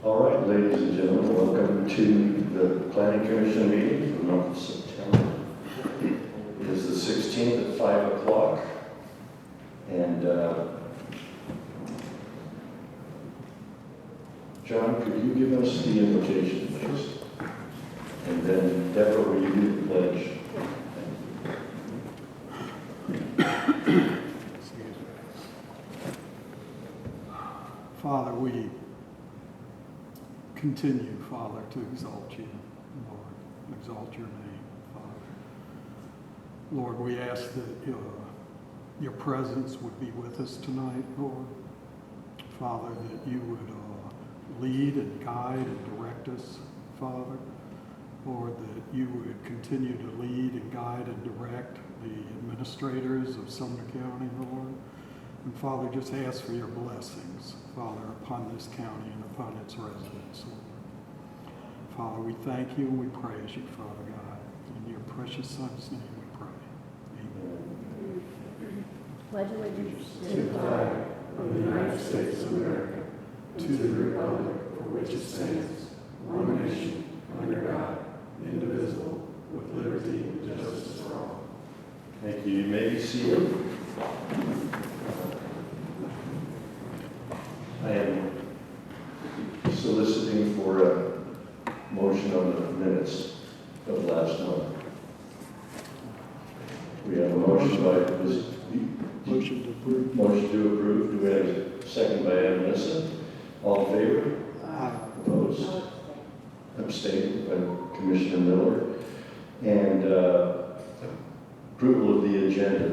All right, ladies and gentlemen, welcome to the Planning Commission meeting for the month of September. It is the 16th at 5 o'clock, and John, could you give us the invitation, please? And then Deborah, will you do the pledge? Father, we continue, Father, to exalt you, Lord, exalt your name, Father. Lord, we ask that your presence would be with us tonight, Lord. Father, that you would lead and guide and direct us, Father. Lord, that you would continue to lead and guide and direct the administrators of Sumner County, Lord. And Father, just ask for your blessings, Father, upon this county and upon its residents, Lord. Father, we thank you and we praise you, Father God. In your precious Son's name we pray. Amen. Pledge allegiance To the flag of the United States of America, to the republic for which it stands, one nation, under God, indivisible, with liberty and justice for all. Thank you. You may be seated. I am soliciting for a motion on the minutes of last month. We have a motion by Motion to approve. Motion to approve. Do we have a second by Vanessa? All in favor? Aye. Opposed? Abstained by Commissioner Miller. And approval of the agenda.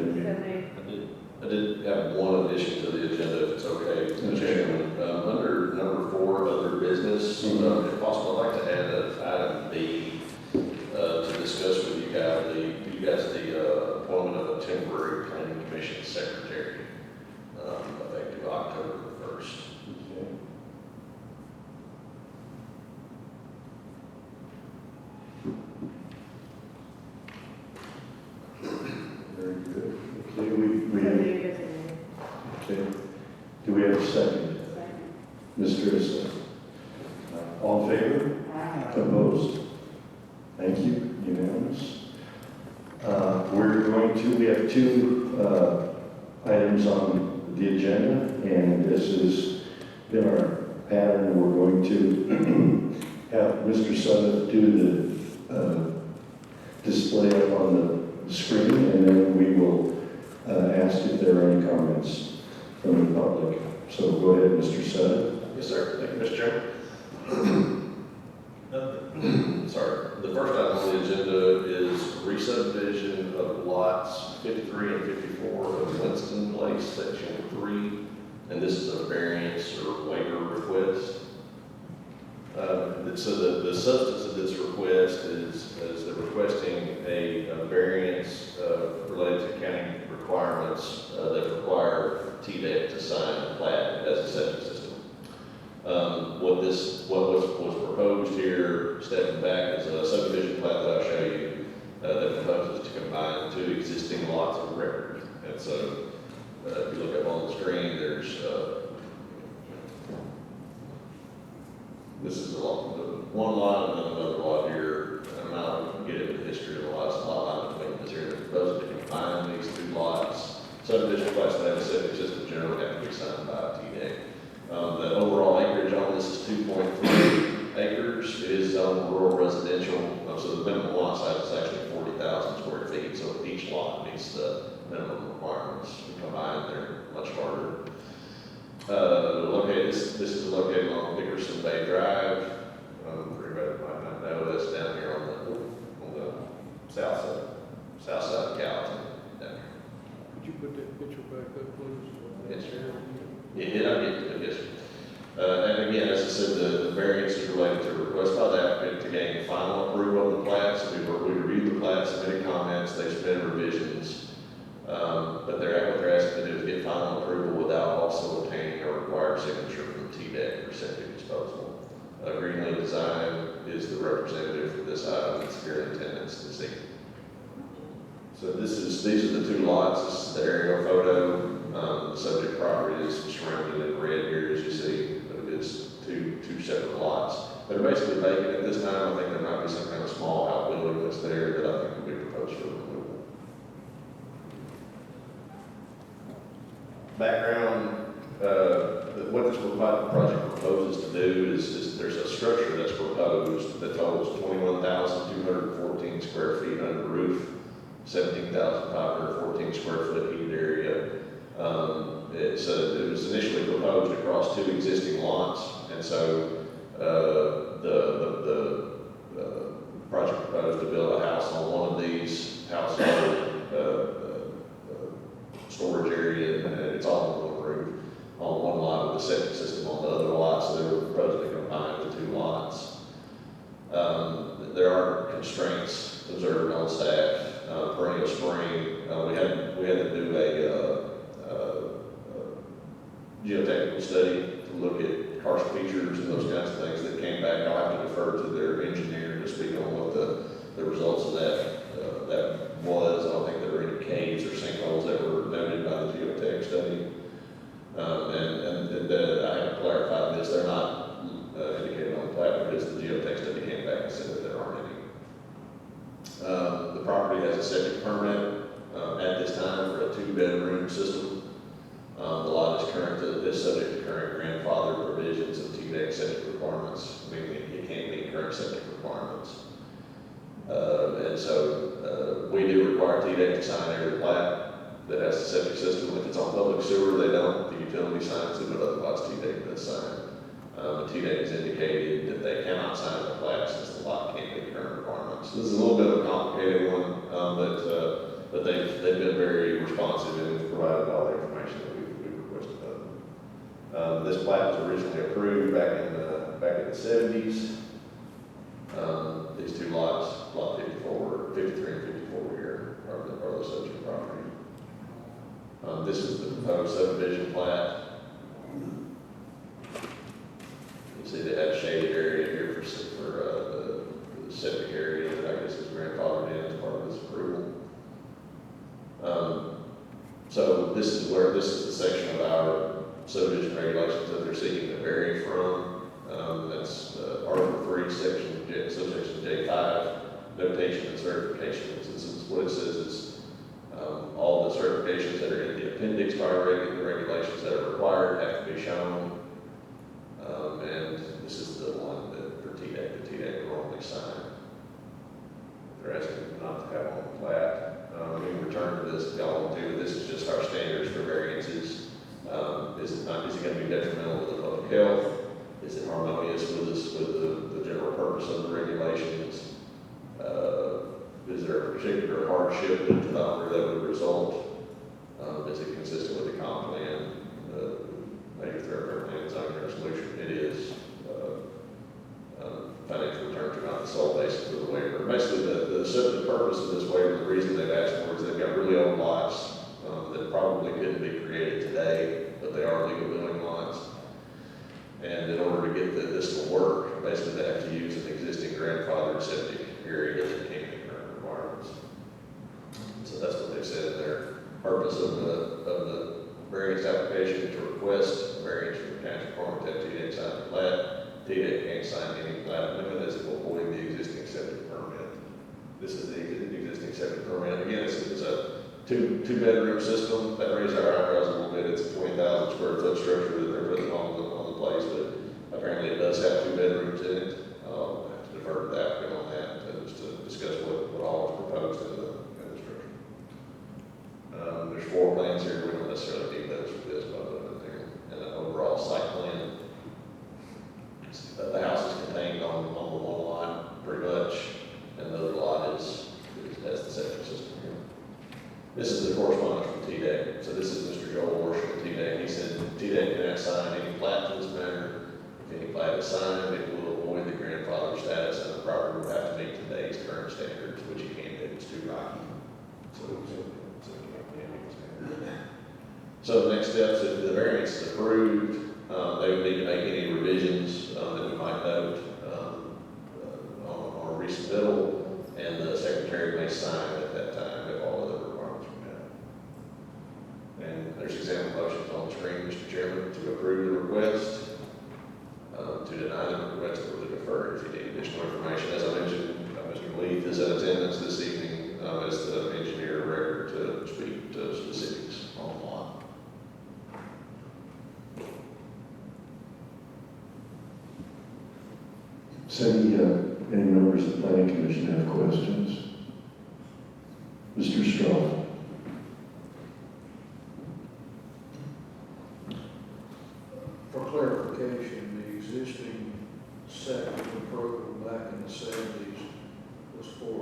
I did have one addition to the agenda, if it's okay, Mr. Chairman. Under number 4, other business, if possible, I'd like to add an item B to discuss with you guys the appointment of a temporary planning commission secretary, effective October the 1st. Very good. Okay, we have, okay. Do we have a second? Mr. Issa. All in favor? Opposed? Thank you. Unanimous. We have 2 items on the agenda, and this has been our pattern. We're going to have Mr. Summit do the display up on the screen, and then we will ask if there are any comments from the public. So go ahead, Mr. Summit. Yes, sir. Thank you, Mr. Chairman. Sorry. The first item on the agenda is re-subdivision of lots 53 and 54 of Winston Place, Section 3. And this is a variance or waiver request. So the substance of this request is they're requesting a variance related to county requirements that require TDEC to sign the plat as a septic system. What was proposed here, stepping back, is a subdivision plat that I'll show you that proposes to combine 2 existing lots of record. And so, if you look up on the screen, there's this is one lot and then another lot here. I'm not going to get into the history of the lots. A lot line between this here. They're proposing to combine these 2 lots. Subdivision plats that have a septic system generally have to be signed by TDEC. The overall acreage on this is 2.3 acres. It is zoned rural residential, so the minimum lot size is actually 40,000 square feet. So each lot meets the minimum requirements. Combined, they're much harder. This is located on Dickerson Bay Drive. Everybody might not know that's down here on the south side of Gallatin. Down here. Could you put that picture back up, please? Yes, sir. Yeah, I get to it, yes, sir. And again, as I said, the variance is related to a request by the applicant to gain final approval of the plat. So we reviewed the plat, submitted comments, they submitted revisions. But what they're asking to do is get final approval without also obtaining a required signature from TDEC for septic disposal. Greenlee Design is the representative for this item. It's here in attendance this evening. So these are the 2 lots. This is the aerial photo. The subject property is surrounded in red here, as you see, but it is two two separate lots. They're basically vacant at this time. I think there might be some kind of small outbuilding that's there that I think will be proposed for removal. Background, what this project proposes to do is there's a structure that's proposed that totals 21,214 square feet under roof, 17,514 square foot heated area. It was initially proposed across two existing lots, and so the project proposed to build a house on one of these household storage area, and it's all on one roof on one lot with the septic system on the other lot, so they were proposing to combine the two lots. There are constraints observed on staff. Perennial spring, we had to do a geotechnical study to look at karst features and those kinds of things that came back. I'll have to defer to their engineer to speak on what the results of that was. I don't think there were any caves or sinkholes that were noted by the geotech study. I haven't clarified this. They're not indicated on the plat because the geotech study came back and said that there aren't any. The property has a septic permit at this time for a 2-bedroom system. The lot is subject to current grandfather provisions of TDEC septic requirements, meaning it can't meet current septic requirements. We do require TDEC to sign every plat that has a septic system. If it's on public sewer, they don't. The utility signs it, but otherwise TDEC does sign. TDEC has indicated that they cannot sign the plat since the lot can't meet current requirements. This is a little bit of a complicated one, but they've been very responsive and provided all the information that we've requested of them. This plat was originally approved back in the 70s. These two lots, lot 53 and 54 here, are the subject property. This is the proposed subdivision plat. You see they have a shaded area here for the septic area that I guess is grandfathered in as part of this approval. So this is the section of our subdivision regulations that they're seeking to vary from. That's Article 3, subsection J5, notation and certifications. This is what it says is all the certifications that are in the appendix to our the regulations that are required have to be shown. And this is the one that for TDEC, the TDEC will only sign. They're asking not to have on the plat. We can return to this if y'all want to. This is just our standards for variances. Is it going to be detrimental to the public health? Is it harmonious with the general purpose of the regulations? Is there a particular hardship to the owner that would result? Is it consistent with the comp plan, major thoroughfare plan, zoning resolution? It is. Financial returns are not the sole basis of the waiver. Basically, the purpose of this waiver, the reason they've asked for it is they've got really old lots that probably couldn't be created today, but they are legal building lots. And in order to get this to work, basically they have to use an existing grandfathered septic area that can't meet current requirements. So that's what they've said in their purpose of the variance application to request variance from the county requirement that TDEC sign the plat. TDEC can't sign any plat limit as it will void the existing septic permit. This is the existing septic permit. Again, this is a two-bedroom system. That raised our eyebrows a little bit. It's a 20,000 square foot structure that they're putting on the place, but apparently it does have 2 bedrooms in it. I have to defer to the applicant on that just to discuss what all is proposed in the structure. There's 4 plans here. We don't necessarily need those for this, but there. And an overall site plan. The house is contained on the one lot pretty much, and the other lot has the septic system here. This is the correspondence from TDEC. So this is Mr. Joel Walsh from TDEC. He said TDEC cannot sign any plat in this matter. If any plat is signed, it will avoid the grandfather status, and the property will have to meet today's current standards, which it can't do. It's too rocky. So it can't meet the standard. So the next steps, if the variance is approved, they would need to make any revisions that we might note on a recent bill, and the secretary may sign at that time if all other requirements are met. And there's example motions on the screen, Mr. Chairman, to approve the request, to deny the if you need additional information. As I mentioned, Mr. Leith is in attendance this evening as the engineer of record to speak to specifics on the lot. Does any members of the planning commission have questions? Mr. Strong. For clarification, the existing septic approval back in the 70s was for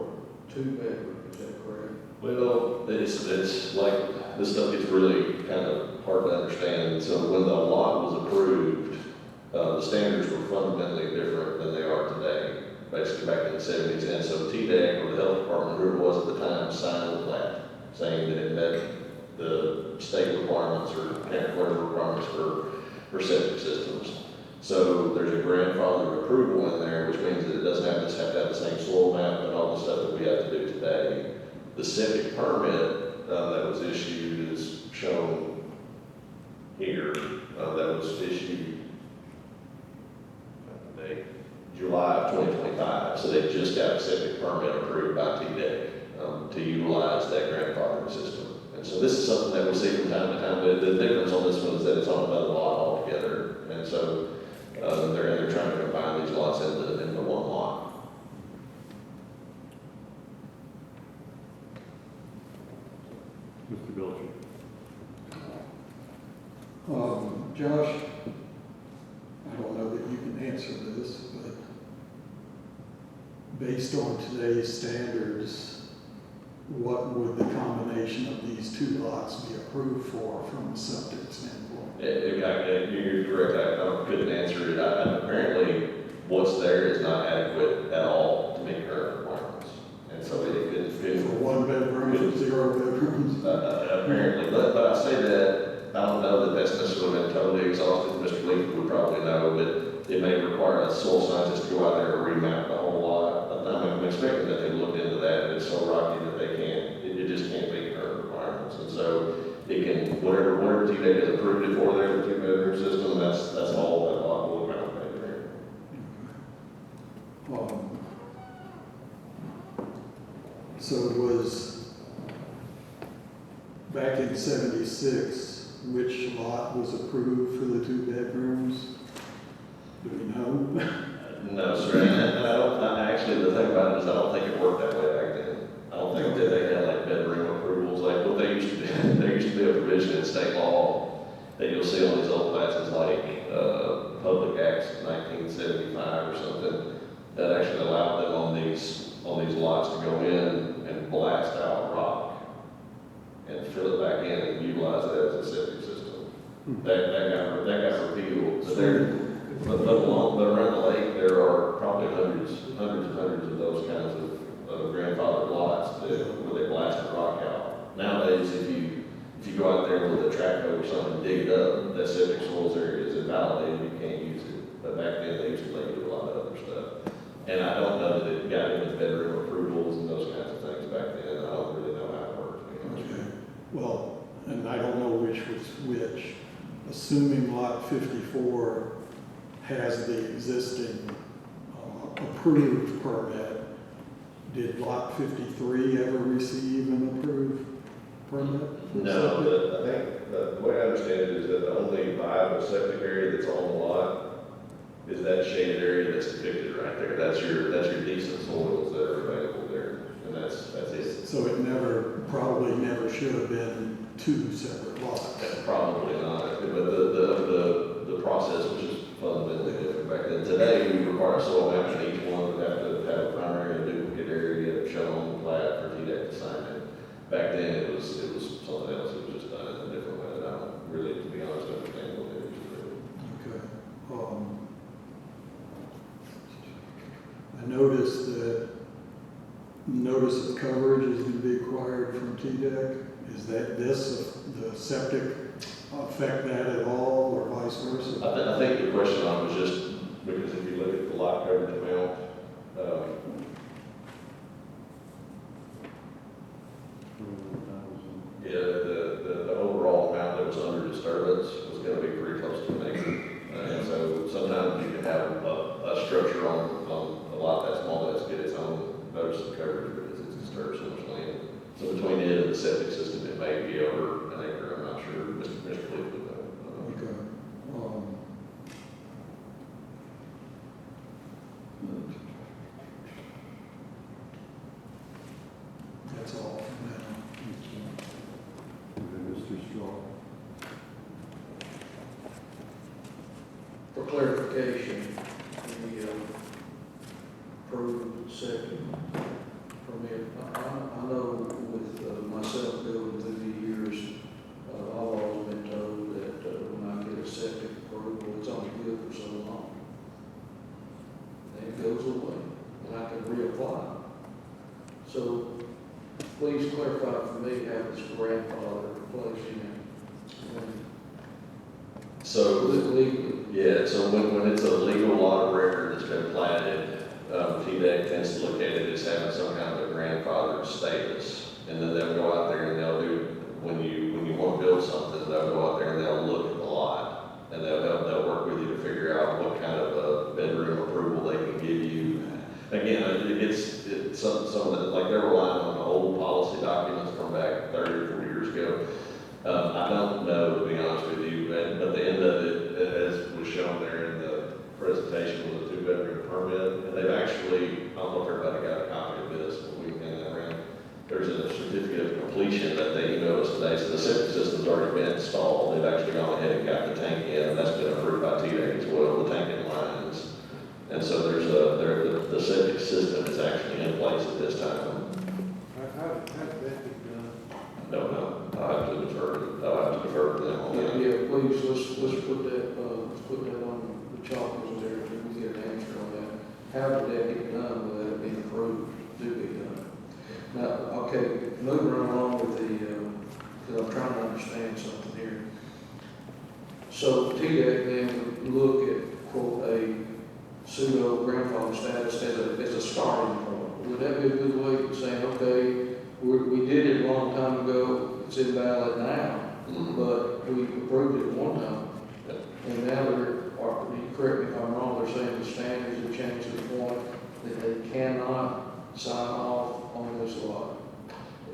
2 bedrooms, is that correct? Well, it's like, this stuff gets really kind of hard to understand. So when the lot was approved, the standards were fundamentally different than they are today, basically back in the 70s. And so TDEC, or the health department, whoever it was at the time, signed the plat saying that it met the state requirements or whatever requirements for septic systems. So there's a grandfather approval in there, which means that it doesn't have to have the same soil map and all the stuff that we have to do today. The septic permit that was issued is shown here. That was issued July of 2025. So they just got a septic permit approved by TDEC to utilize that grandfathering system. And so this is something that we see from time to time. The difference on this one is that it's on another lot altogether. And so they're trying to combine these lots into one lot. Mr. Belcher. Josh, I don't know that you can answer this, but based on today's standards, what would the combination of these 2 lots be approved for from a septic standpoint? You're correct. I couldn't answer it. Apparently, what's there is not adequate at all to meet current requirements. And so it For 1 bedroom, 0 bedrooms? apparently, but I say that, I don't know that that's necessarily been totally exhausted. Mr. Leaf would probably know, but it may require a soil scientist to go out there and remap the whole lot. I'm expecting that they looked into that, and it's so rocky that they can't, it just can't meet current requirements. And so it can, whatever TDEC has approved it for there, the 2-bedroom system, that's all that lot will around right there. So it was back in 76, which lot was approved for the 2 bedrooms? Do we know? No, sir. And actually, the thing about it is I don't think it worked that way back then. I don't think that they had like bedroom approvals like what they used to do. There used to be a provision in state law that you'll see on these old plats like Public Acts 1975 or something that actually allowed them on these lots to go in and blast out rock and fill it back in and utilize it as a septic system. That got repealed. But around the lake, there are probably hundreds of those kinds of grandfathered lots where they blast the rock out. Nowadays, if you go out there with a track hoe or something and dig it up, that septic soils area is invalidated, you can't use it. But back then, they used to let you do a lot of other stuff. And I don't know that it got into bedroom approvals and those kinds of things back then. I don't really know how it worked. Okay. Well, and I don't know which was which. Assuming lot 54 has the existing approved permit, did lot 53 ever receive an approved permit? No, I think the way I understand it is that the only viable septic area that's on the lot is that shaded area that's depicted right there. That's your decent soils that are available there, and that's it. So it probably never should have been 2 separate lots. Probably not, but the process was just fundamentally different back then. Today, we require soil maps, and each one would have to have a primary and duplicate area shown on the plat for TDEC to sign it. Back then, it was something else. It was just done in a different way that I don't really, to be honest, understand what they used to do. Okay. I noticed that notice of coverage is going to be required from TDEC. Is that the septic affect that at all, or vice versa? I think the question on was just because if you look at the lot coverage amount, the overall amount that was under disturbance was going to be pretty close to an acre. And so sometimes you can have a structure on person's land. So between it and the septic system, it may be over an acre, I'm not sure, Mr. Cliff would know. Okay. That's all for now. Mr. Straw. For clarification, the approved septic permit, I know with myself building through the years, I've always been told that when I get a septic approval, it's only good for so long. Then it goes away, and I can reapply. So please clarify for me how this grandfather replacing it. So, Legally. yeah, so when it's a legal lot of record that's been platted, TDEC tends to look at it as having some kind of a grandfather status. And then they'll go out there and they'll do, when you want to build something, they'll go out there and they'll look at the lot. And they'll work with you to figure out what kind of a bedroom approval they can give you. Again, it's some of the, like they're relying on old policy documents from back 30 or 40 years ago. I don't know, to be honest with you, but the end of it, as was shown there in the presentation, was a 2-bedroom permit. And they've actually, I don't know if everybody got a copy of this, but we can that around. There's a certificate of completion that they emailed us today, so the septic system's already been installed. They've actually gone ahead and got the tank in, and that's been approved by TDEC as well, the tank and lines. And so the septic system is actually in place at this time. How did that get done? No, I'll have to defer to them on that. Yeah, please, let's put that on the chalkers there, and we get an answer on that. How did that get done without it being approved to be done? Now, okay, moving right along with because I'm trying to understand something here. So TDEC then would look at, quote, a pseudo grandfather status as a starting point. Would that be a good way of saying, okay, we did it a long time ago, it's invalid now, but we approved it one time. And now you correct me if I'm wrong, they're saying the standards have changed to the point that they cannot sign off on this lot.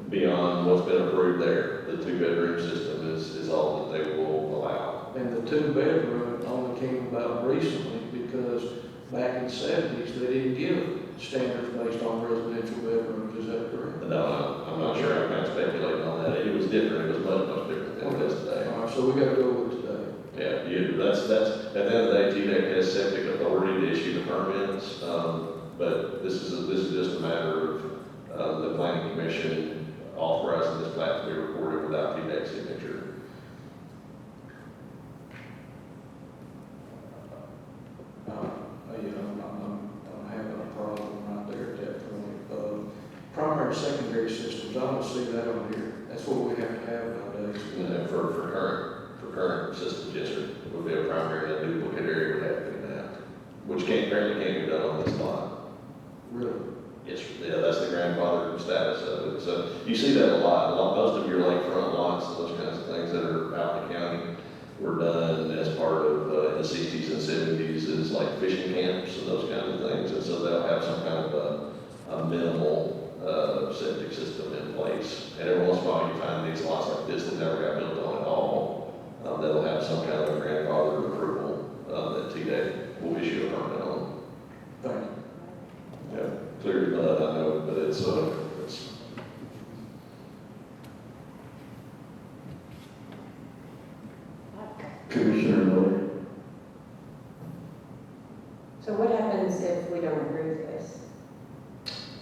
Beyond what's been approved there, the 2-bedroom system is all that they will allow. And the 2-bedroom only came about recently because back in the 70s, they didn't give standards based on residential bedrooms, is that correct? No, I'm not sure, I can't speculate on that. It was different, it was much different than it is today. All right, so we gotta go with today. Yeah, that's, at the end of the day, TDEC has septic authority to issue the permits, but this is just a matter of the planning commission authorizing this plat to be recorded without TDEC signature. I'm having a problem right there at that point. Primary, secondary systems, I don't see that on here. That's what we have to have nowadays. And then for current systems, yes, sir, it would be a primary, and a duplicate area would have to be that, which apparently can't be done on this lot. Really? Yes, sir. Yeah, that's the grandfather status of it. So you see that a lot. Most of your lakefront lots and those kinds of things that are out in the county were done as part of in the 60s and 70s is like fishing camps and those kinds of things. And so they'll have some kind of a minimal septic system in place. And every once in a while you find these lots like this that never got built on at all. That'll have some kind of a grandfather approval that TDEC will issue a permit on. Thank you. Yeah, clear as mud, I know, but it's Commissioner Miller. So what happens if we don't approve this?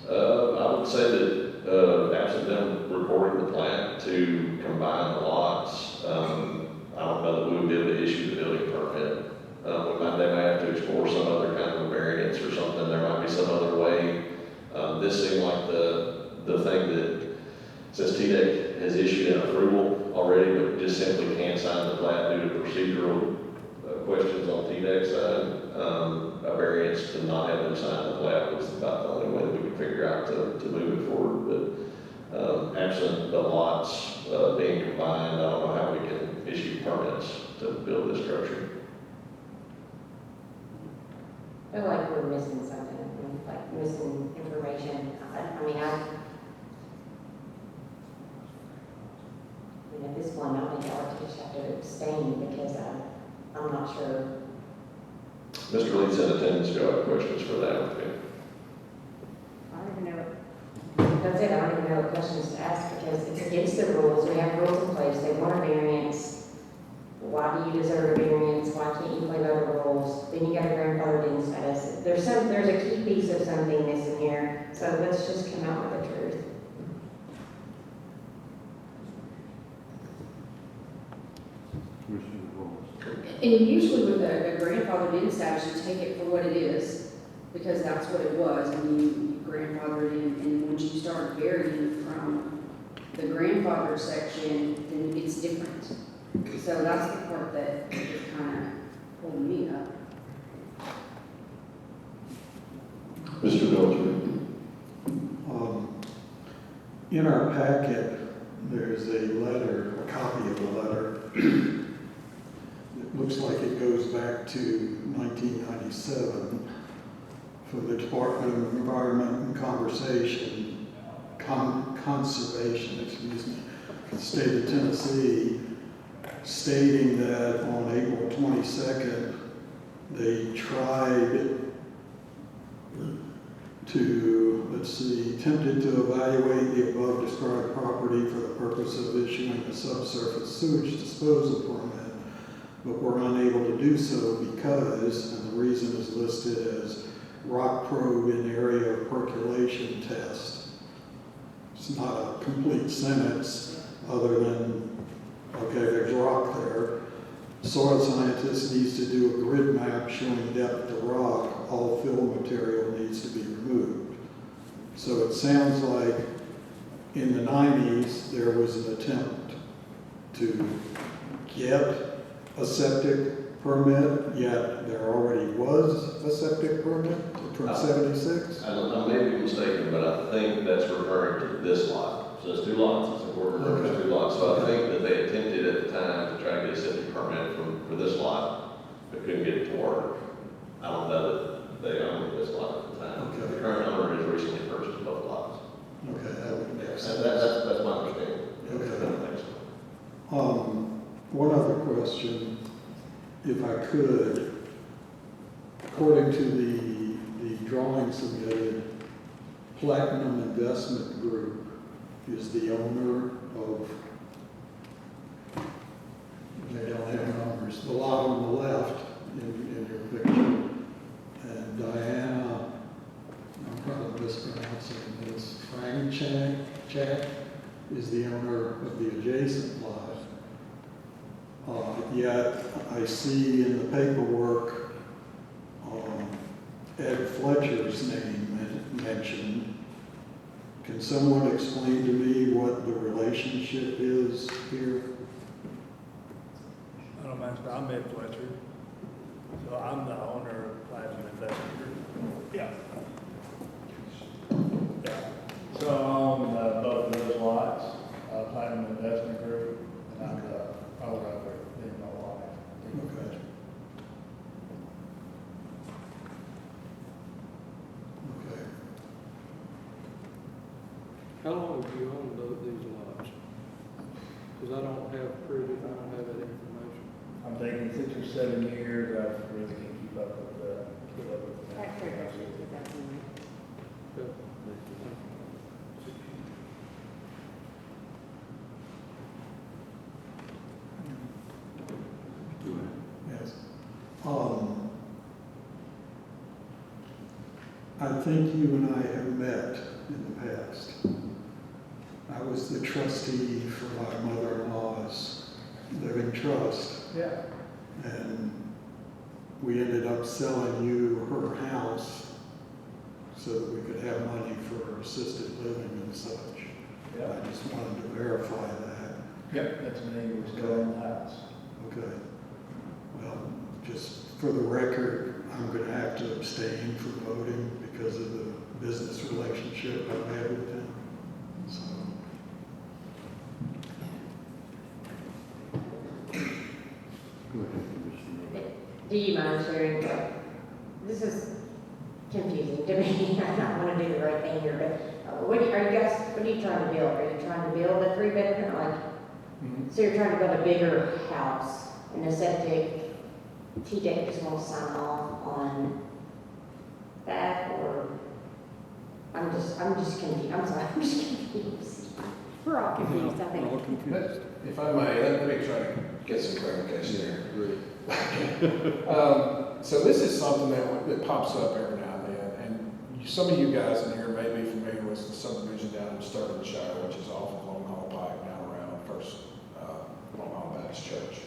I would say that, absent them recording the plat to combine the lots, I don't know that we would be able to issue the building permit. They may have to explore some other kind of a variance or something, there might be some other way. This seemed like the thing that, since TDEC has issued an approval already, but just simply can't sign the plat due to procedural questions on TDEC's side, a variance to not have them sign the plat was about the only way that we could figure out to move it forward. But absent the lots being combined, I don't know how we can issue permits to build this structure. I feel like we're missing something, like missing information. I mean, this one, I think I would just have to abstain because I'm not sure. Mr. Lee's in attendance, if you have questions for that, okay? I don't even know. That's it, I don't even know what questions to ask because it's against the rules. We have rules in place. They want a variance. Why do you deserve a variance? Why can't you play by the rules? Then you got a grandfathered in status. There's a key piece of something missing here. So let's just come out with the truth. And usually with a grandfathered in status, you take it for what it is, because that's what it was, and you grandfather it in, and once you start varying from the grandfather section, then it's different. So that's the part that is kind of holding me up. Mr. Belcher? In our packet, there's a letter, a copy of a letter. It looks like it goes back to 1997 for the Department of Environment and Conservation, the state of Tennessee, stating that on April 22nd, they tried to, attempted to evaluate the above described property for the purpose of issuing a subsurface sewage disposal permit, but were unable to do so because, and the reason is listed as rock probe in area of percolation test. It's not a complete sentence other than, okay, there's rock there. Soil scientist needs to do a grid map showing depth to rock. All fill material needs to be removed. So it sounds like in the 90s, there was an attempt to get a septic permit, yet there already was a septic permit from 76? I may be mistaken, but I think that's referring to this lot. So it's two lots, it's important to remember it's two lots. So I think that they attempted at the time to try to get a septic permit for this lot, but couldn't get it to work. I don't know that they owned this lot at the time. Okay. The current owner has recently purchased both lots. Okay, that would make sense. That's my understanding. Okay. I don't think so. One other question, if I could. According to the drawing submitted, Platinum Investment Group is the owner of, they don't have numbers, the lot on the left in your picture. And Diana, I'm probably mispronouncing this, Chak is the owner of the adjacent lot. Yet I see in the paperwork Ed Fletcher's name mentioned. Can someone explain to me what the relationship is here? I don't mind, I'm Ed Fletcher, so I'm the owner of Platinum Investment Group. Yeah. So I own both of those lots, Platinum Investment Group, and I'm the owner of it, in my wife. Okay. Okay. How long have you owned these lots? Because I don't have that information. I'm thinking 6 or 7 years, I really can't keep up with the Yes. I think you and I have met in the past. I was the trustee for my mother-in-law's living trust. Yeah. And we ended up selling you her house so that we could have money for assisted living and such. Yeah. I just wanted to verify that. Yep, that's me, we're still in the house. Okay. Well, just for the record, I'm going to have to abstain from voting because of the business relationship I've had with him. So. Do you mind sharing? This is confusing to me. I don't want to do the right thing here, but what are you trying to build? Are you trying to build a 3-bedroom? So you're trying to build a bigger house, and the septic, T-Deck just won't sign off on that, or, I'm just confused, I'm sorry, I'm just confused. We're all confused, I We're all think. confused. If I may, let me try to get some clarification here. So this is something that pops up every now and then, and some of you guys in here may be familiar with the subdivision down in Sturgeonshire, which is off of Long Haul Pike, down around First Long Haul Baptist Church.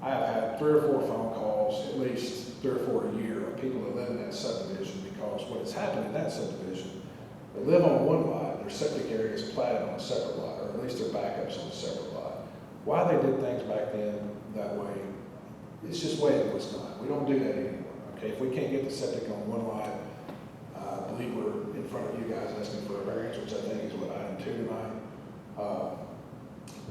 I have had 3 or 4 phone calls, at least 3 or 4 a year, of people that live in that subdivision, because what has happened in that subdivision, they live on one lot, their septic area is platted on a separate lot, or at least their backup's on a separate lot. Why they did things back then that way, it's just the way it was done. We don't do that anymore, okay? If we can't get the septic on one lot, I believe we're in front of you guys asking for a variance, which I think is what item 2 tonight.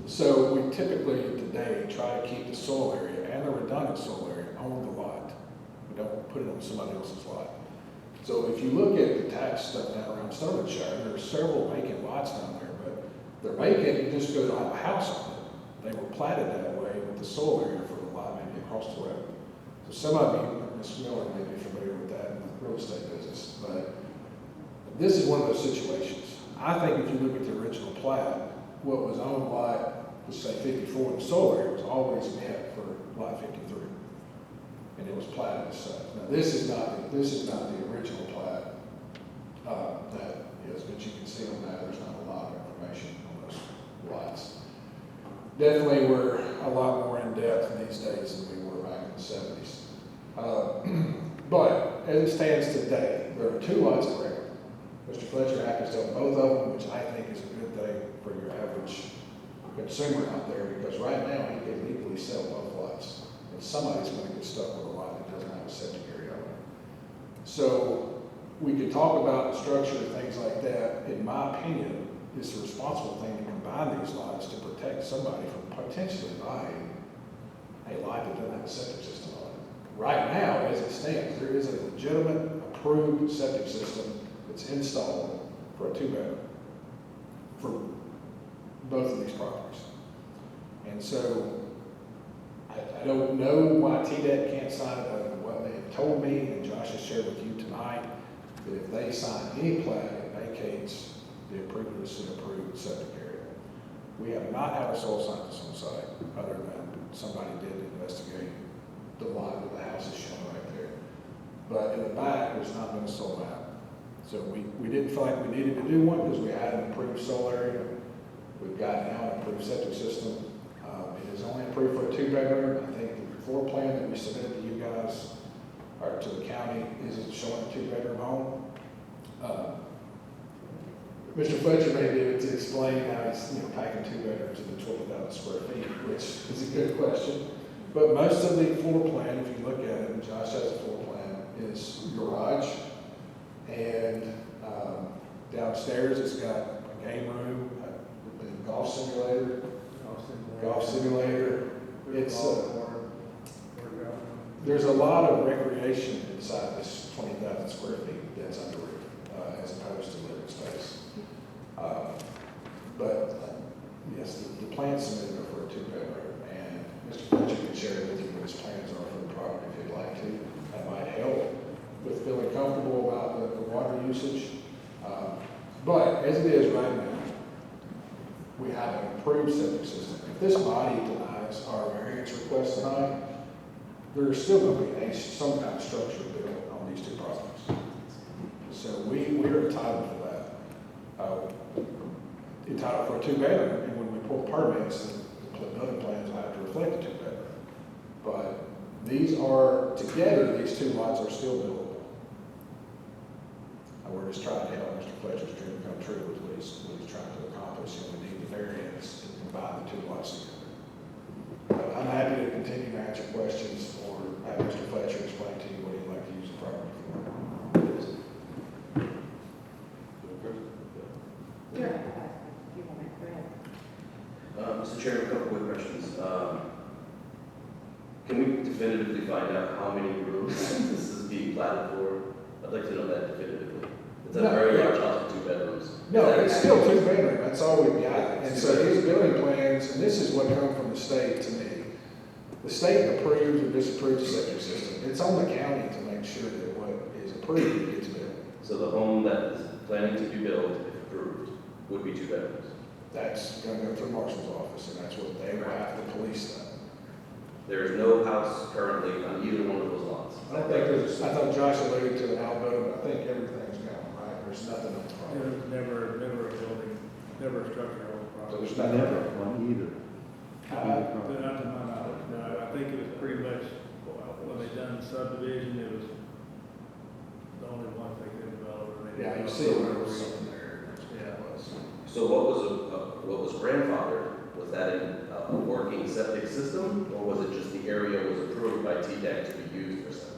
So we typically today try to keep the soil area and the redundant soil area on the lot. We don't put it on somebody else's lot. So if you look at the tax stuff down around Sumnershire, there are several vacant lots down there, but they're vacant, you just go to have a house on it. They were platted that way with the soil area for the lot, maybe across the road. So some of you, Ms. Miller, may be familiar with that in the real estate business, but this is one of those situations. I think if you look at the original plat, what was on lot, let's say 54, the soil area was always meant for lot 53. And it was platted as such. Now this is not the original plat that is, but you can see on that there's not a lot of information on those lots. Definitely we're a lot more in depth these days than we were back in the 70s. But as it stands today, there are 2 lots of record. Mr. Fletcher happens to own both of them, which I think is a good thing for your average consumer out there, because right now he can legally sell both lots. And somebody's going to get stuck with a lot that doesn't have a septic area on it. So we could talk about the structure and things like that. In my opinion, it's the responsible thing to combine these lots to protect somebody from potentially buying a lot that doesn't have a septic system on it. Right now, as it stands, there is a legitimate approved septic system that's installed for a 2-bedroom for both of these properties. And so I don't know why TDEC can't sign it, other than what they have told me, and Josh has shared with you tonight, that if they sign any plat, it vacates the previously approved septic area. We have not had a soil scientist on site, other than somebody did investigate the lot that the house is shown right there. But in the back, there's not been a soil map. So we didn't feel like we needed to do one because we had an approved soil area. We've got now an approved septic system. It is only approved for a 2-bedroom. I think the floor plan that we submitted to you guys, or to the county, isn't showing a 2-bedroom home. Mr. Fletcher may be able to explain how he's packing 2 bedrooms into 20,000 square feet, which is a good question. But most of the floor plan, if you look at it, and Josh has a floor plan, is garage. And downstairs it's got a game room, a golf simulator. It's there's a lot of recreation inside this 20,000 square feet that's under roof, as opposed to living space. But yes, the plans submitted are for a 2-bedroom, and Mr. Fletcher can share with you what his plans are for the property if you'd like to. That might help with feeling comfortable about the water usage. But as it is right now, we have an approved septic system. If this body denies our variance request tonight, there's still going to be some kind of structure built on these 2 properties. So we're entitled for that. Entitled for a 2-bedroom, and when we pull permits and put building plans, I have to reflect a 2-bedroom. But these are, together, these 2 lots are still buildable. We're just trying to help Mr. Fletcher's dream come true with what he's trying to accomplish, and we need the variance to combine the 2 lots together. But I'm happy to continue to answer questions or have Mr. Fletcher explain to you what he'd like to use the property for. Sure. You want it, go ahead. Mr. Chairman, a couple quick questions. Can we definitively find out how many rooms this is being platted for? I'd like to know that definitively. It's a very large house with 2 bedrooms. bedrooms. No, Is that it's still accurate? 2 bedroom, that's all we've got. And so his building plans, and this is what come from the state to me. The state approves or disapproves the septic system. It's on the county to make sure that what is approved gets built. So the home that is planning to be built, if approved, would be 2 bedrooms. That's gonna go through the marshal's office, and that's what they will have to police that. There is no house currently on either one of those lots. I thought Josh alluded to an outbuilding, but I think everything's gone, right? There's nothing on the property. Never a building, never a structure on the So property. there's nothing. Never on either. Not to my knowledge, no, I think it was pretty much, when they done the subdivision, it was the only one they could develop. and they Yeah, you didn't see develop there it. was something there. That's what it was. So what was grandfathered, was that in a working septic system, or was it just the area was approved by TDEC to be used for septic?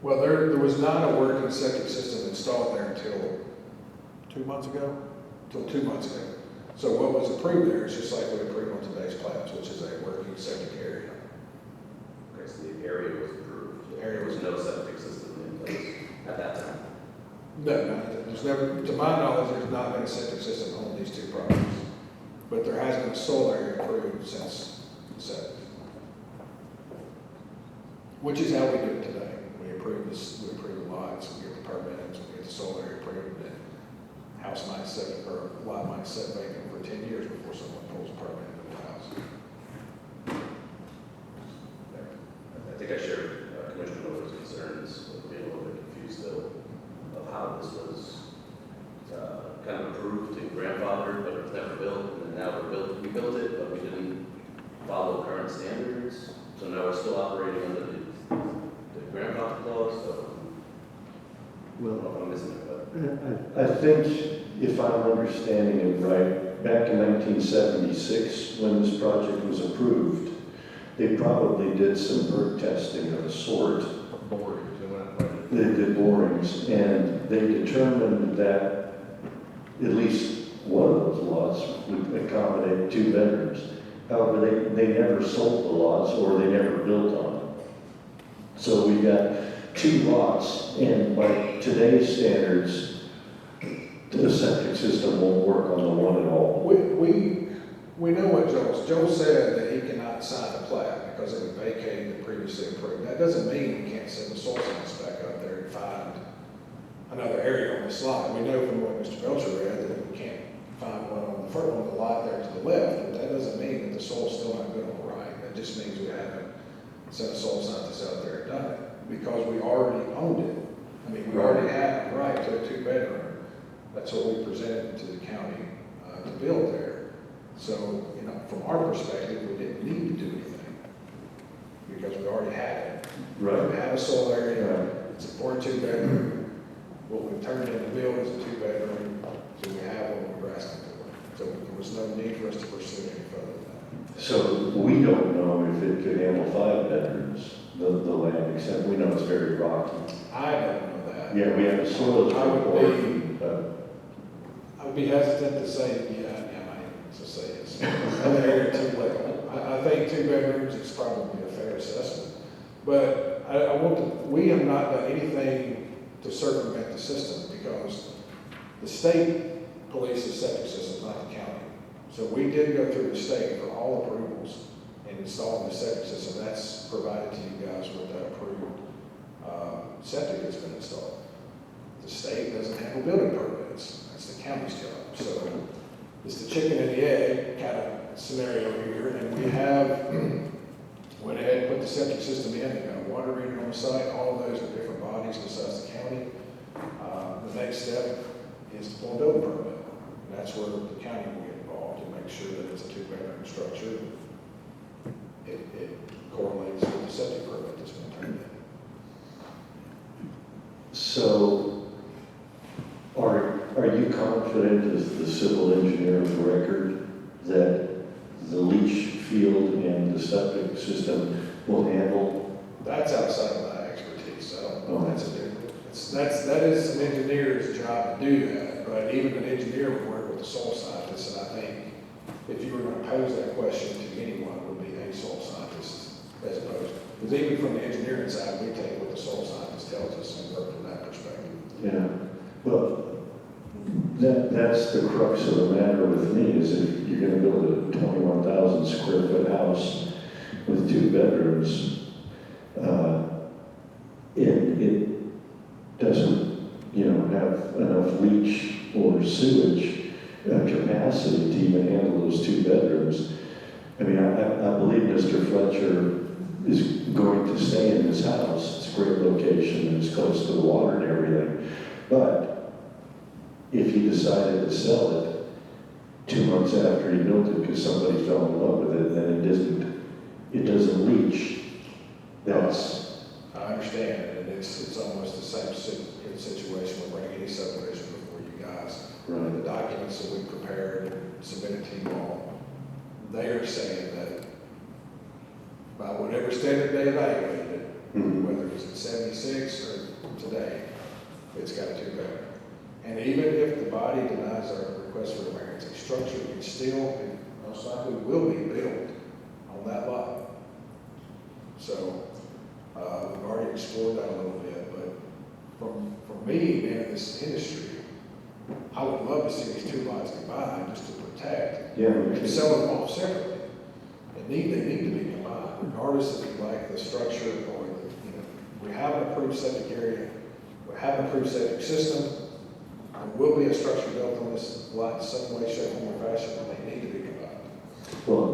Well, there was not a working septic system installed there until 2 months ago, until 2 months ago. So what was approved there is just like we approved on today's plans, which is a working septic area. Okay, so the area was approved. The area There was- was no septic system in place at that time. No, there's never, to my knowledge, there's not been a septic system on these 2 properties. But there has been a soil area approved since inception. Which is how we do it today. We approve this, we approve the lots, we get the permits, we get the soil area approved, and house might sit, or lot might sit vacant for 10 years before someone pulls a permit into the house. I think I shared Commissioner Miller's concerns with being a little bit confused still of how this was kind of approved and grandfathered, but it was never built, and then now we built it, but we didn't follow current standards. So now we're still operating under the grandfather clause, so I don't know if I'm missing it, but. I think if I'm understanding it right, back in 1976, when this project was approved, they probably did some perk testing of a sort. Borings, they went up They did borings, and they determined that at least one of those lots would accommodate 2 bedrooms. However, they never sold the lots, or they never built on them. So we got 2 lots, and by today's standards, the septic system won't work on the one at all. We know what Joe said, that he cannot sign a plat because it would vacate the previously approved. That doesn't mean we can't send the soil science back up there and find another area on the slide. We know from what Mr. Belcher read that we can't find one on the lot there to the left, but that doesn't mean that the soil's still not good on the right. That just means we haven't sent a soil scientist out there and done it, because we already owned it. I mean, we already had the right to a 2-bedroom. That's what we presented to the county to build there. So, from our perspective, we didn't need to do anything because we already had it. Right. We had a soil area, Right. it's a 2-bedroom. What we turned into build is a 2-bedroom, so we have what we're asking for. So there was no need for us to pursue any further than that. So we don't know if it could handle 5 bedrooms, the land, except we know it's very rocky. I don't know that. Yeah, we have a soil I would report, but I would be hesitant to say, to say it's an area too little. I think 2 bedrooms is probably a fair assessment. But we have not done anything to circumvent the system, because the state polices septic systems, not the county. So we did go through the state for all approvals and installing the septic system. That's provided to you guys with that approved septic that's been installed. The state doesn't handle building permits. That's the county's job. So it's the chicken and the egg kind of scenario here. And we have went ahead and put the septic system in. We've got a water meter on the site. All of those are different bodies besides the county. The next step is to pull a building permit. And that's where the county will get involved to make sure that it's a 2-bedroom structure. It correlates with the septic permit that's been turned in. so are you confident as the civil engineer of record that the leach field and the septic system will handle? That's outside of my expertise. I don't know. Oh. That's a different. That is an engineer's job to do that. But even an engineer would work with a soil scientist, and I think if you were going to pose that question to anyone, it would be a soil scientist as opposed. Because even from the engineering side, we take what the soil scientist tells us and work from that perspective. Yeah, well, That's the crux of the matter with me, is if you're gonna build a 21,000 square foot house with 2 bedrooms, it doesn't, have enough leach or sewage capacity to even handle those 2 bedrooms. I mean, I believe Mr. Fletcher is going to stay in his house. It's a great location, it's close to the water and everything. But if he decided to sell it 2 months after he built it because somebody fell in love with it, then it doesn't leach. I understand, and it's almost the same situation with bringing any subdivision before you guys. Right. The documents that we prepared and submitted to you all, they are saying that by whatever standard they evaluated it, Mhm. whether it was in 76 or today, it's got a 2-bedroom. And even if the body denies our request for a variance, a structure can still, most likely will be built on that lot. So, we've already explored that a little bit, but for me, being in this industry, I would love to see these 2 lots combined just to protect Yeah, and sell them off separately. They need to be combined, regardless if you like the structure or we have an approved septic area, we have an approved septic system. There will be a structure built on this lot in some way, shape, form, or fashion, and they need to be combined. Well,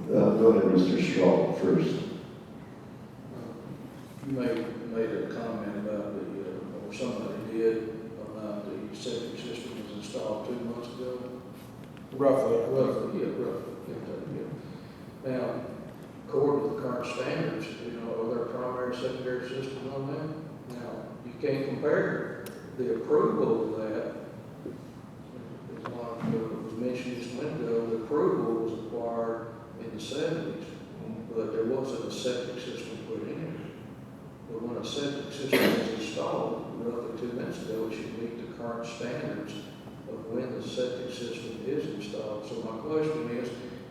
go ahead, Mr. Straw, first. You made a comment about or somebody did, about the septic system was installed 2 months ago. Roughly. Roughly. Now, according to the current standards, are there primary, secondary systems on that? Now, you can't compare the approval of that. As like was mentioned just a minute ago, the approval was acquired in the 70s, but there wasn't a septic system put in. But when a septic system is installed, roughly 2 minutes ago, it should meet the current standards of when the septic system is installed. So my question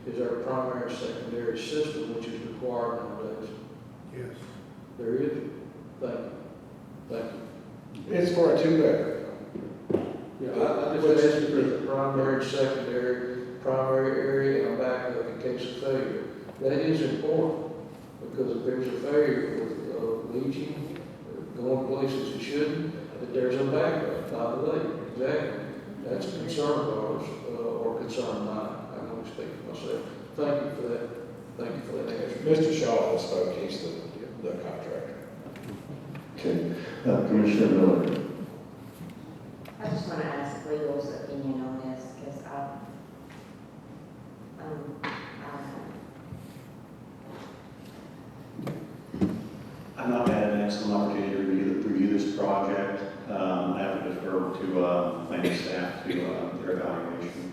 is there a primary, secondary system which is required nowadays? Yes. There is? Thank you. It's for a 2-bedroom. Yeah, I just asked for the primary, secondary, primary area, and back up in case of failure. That is important, because if there's a failure with leaching, going places it shouldn't, that there's a backup, not a leak. Exactly. That's a concern of ours, or concern of mine. I can only speak for myself. Thank you for that. Thank you for that answer. Mr. Shaw has spoke, he's the contractor. Okay. Commissioner Miller. I just want to ask legal's opinion on this, because I've not had an excellent opportunity to review this project. I have to defer to planning staff to their evaluation.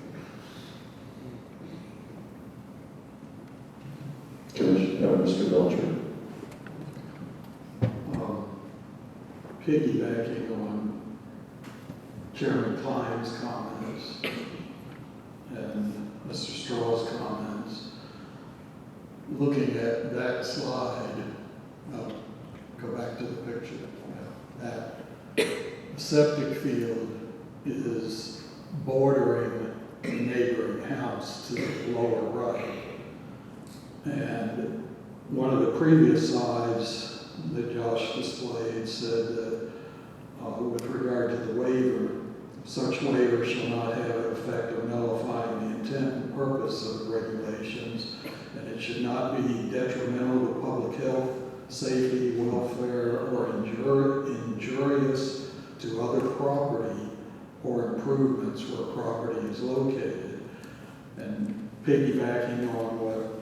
Mr. Belcher. Piggybacking on Chairman Klein's comments and Mr. Straw's comments, looking at that slide, go back to the picture, that septic field is bordering the neighboring house to the lower right. And one of the previous slides that Josh displayed said that with regard to the waiver, such waiver shall not have an effect of nullifying the intent and purpose of the regulations, and it should not be detrimental to public health, safety, welfare, or injurious to other property or improvements where property is located. And piggybacking on what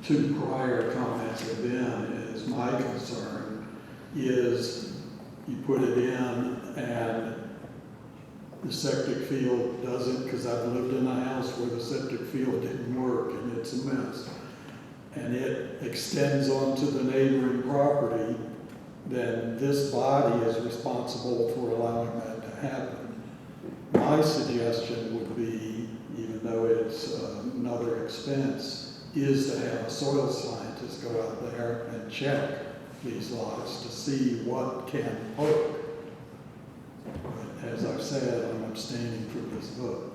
2 prior comments have been, is my concern is you put it in and the septic field doesn't, because I've lived in a house where the septic field didn't work and it's a mess, and it extends onto the neighboring property, then this body is responsible for allowing that to happen. My suggestion would be, even though it's another expense, is to have a soil scientist go out there and check these lots to see what can work. said, I'm abstaining from this vote.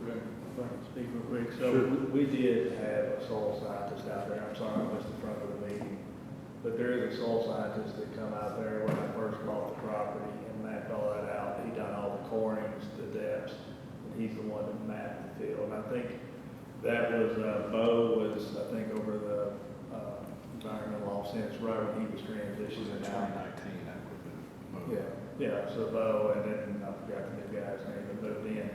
If I can speak real quick, so we did have a soil scientist out there, I'm sorry, I missed the front of the meeting. But there is a soil scientist that come out there when I first bought the property and mapped all that out. He done all the corings, the depths, and he's the one that mapped the field. And I think that was, Bo was, I think, over the environmental law sense, right when he was transitioning out. 2019, that would have been. Yeah, so Bo, and then I forgot the new guy's name that moved in.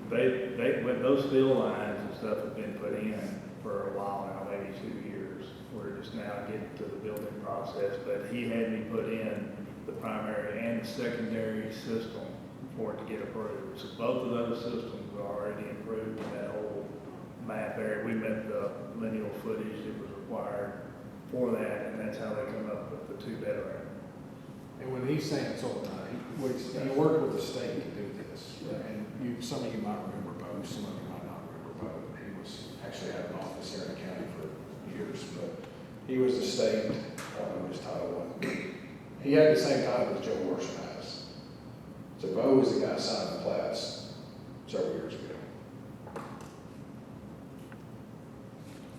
When those field lines and stuff have been put in for a while now, maybe 2 years. We're just now getting to the building process, but he had me put in the primary and the secondary system for it to get approved. So both of those systems are already approved in that whole map area. We met the lineal footage that was required for that, and that's how they come up with the 2-bedroom. And when he's saying it's all done, he worked with the state to do this. And some of you might remember Bo, some of you might not remember Bo. He was actually had an office here in the county for years, but he was the state, I don't know his title was. He had the same title as Joe Worsham has. So Bo was the guy signing the plats several years ago.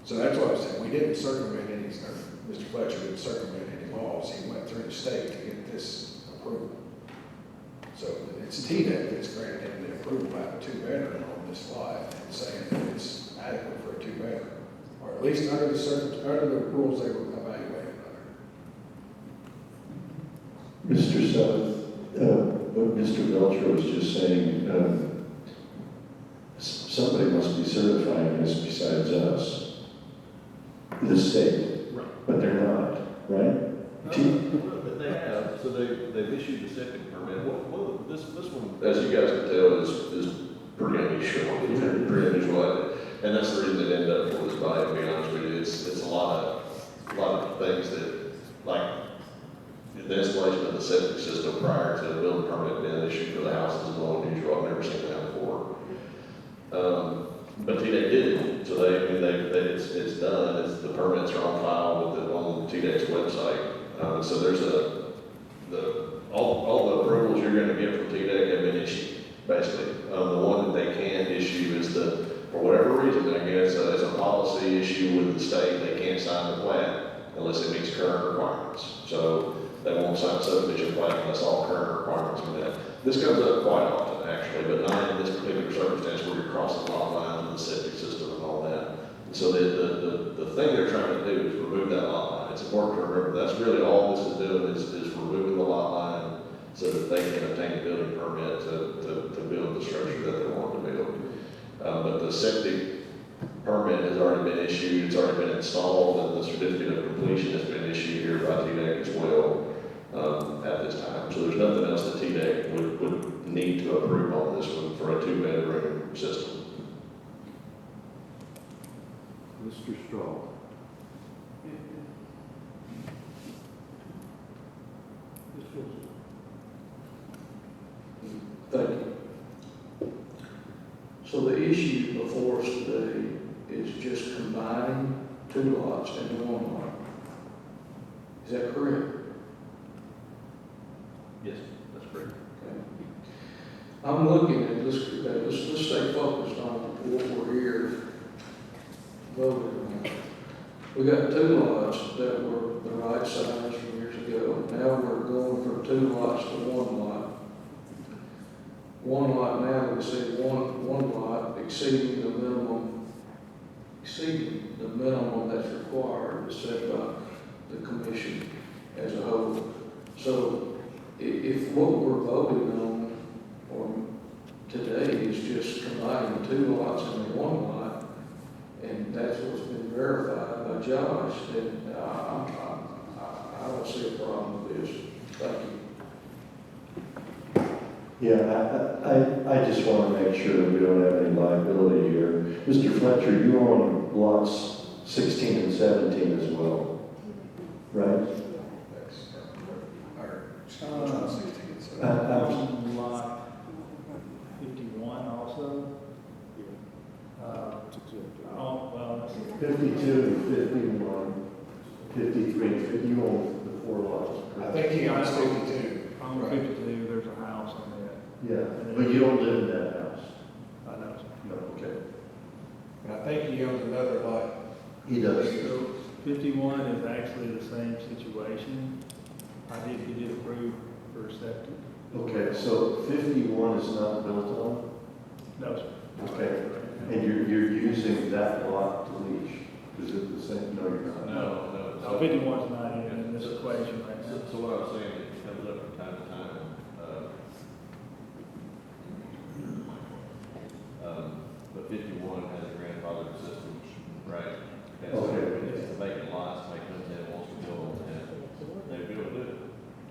So that's what I was saying. We didn't circumvent any, Mr. Fletcher didn't circumvent any laws. He went through the state to get this approval. So it's TDEC that's granted him the approval to have a 2-bedroom on this lot and saying that it's adequate for a 2-bedroom. Or at least under the rules they were evaluated under. Mr. South, what Mr. Belcher was just saying, somebody must be certifying this besides us, the state, but they're not, right? They have, so they've issued the second permit. This one, As you guys can tell, is pretty unusual. Pretty unusual. And that's the reason it ended up for this body, to be honest with you. It's a lot of things that, like, the installation of the septic system prior to the building permit being issued for the house is a little unusual. I've never seen that before. But TDEC did it, so it's done. The permits are on file on TDEC's website. So there's all the approvals you're going to get from TDEC have been issued, basically. The one that they can't issue is for whatever reason, I guess, as a policy issue with the state, they can't sign the plat unless it meets current requirements. So they won't sign a subdivision plat unless all current requirements are met. This comes up quite often, actually, but not in this particular circumstance where you're crossing lot lines with the septic system and all that. And so the thing they're trying to do is remove that lot line. It's important to remember that's really all this is doing is removing the lot line so that they can obtain a building permit to build the structure that they want to build. But the septic permit has already been issued, it's already been installed, and the certificate of completion has been issued here by TDEC as well at this time. So there's nothing else that TDEC would need to approve on this one for a 2-bedroom system. Mr. Straw. Thank you. So the issue before us today is just combining 2 lots into 1 lot. Is that correct? yes, that's correct. Okay. I'm looking at let's stay focused on what we're here voting on. We got 2 lots that were the right size from years ago. Now we're going from 2 lots to 1 lot. 1 lot now, we say one lot exceeding the minimum that's required, is set by the commission as a whole. So if what we're voting on today is just combining 2 lots into 1 lot, and that's what's been verified by Josh, then I don't see a problem with this. Thank you. Yeah, I just want to make sure that we don't have any liability here. Mr. Fletcher, you own lots 16 and 17 as well, right? On lot 51 also. Well, let's see. 52 and 51. 53 and 50, you own the 4 lots. I think he owns 52. On Right. 52, there's a house on that. Yeah, but you don't live in that house. I know. No, okay. And I think he owns another lot. He does. So 51 is actually the same situation. He did approve for septic. Okay, so 51 is not built on? No, sir. Okay. And you're using that lot to leach? Is it the same? No, you're not. No, no. So 51's not even in this equation right now. So what I was saying, it comes up from time to time, but 51 has a grandfathered system, right? And so Okay. it's vacant lots, make them 10, wants to build on 10, they'd be able to do it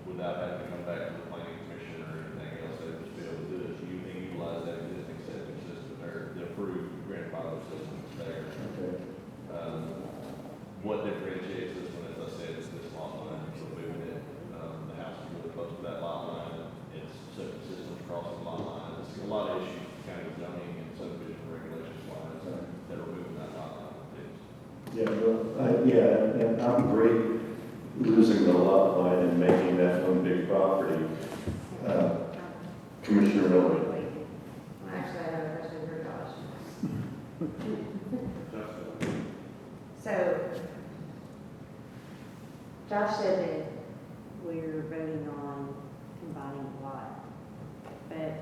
without having to come back to the planning commission or anything else, they'd just be able to do it. You can utilize that existing septic system, or the approved grandfather system is there. Okay. What differentiates this one, as I said, is this lot line, so moving it, the house is really close to that lot line, it's septic systems crossing lot line, there's a lot of issues, county zoning and subdivision regulations wise, that are moving that lot line. Yeah, well, yeah, and I'm great losing the lot line and making that one big property. Commissioner Miller. Actually, I have a question for Josh. So, Josh said that we're voting on combining a lot, but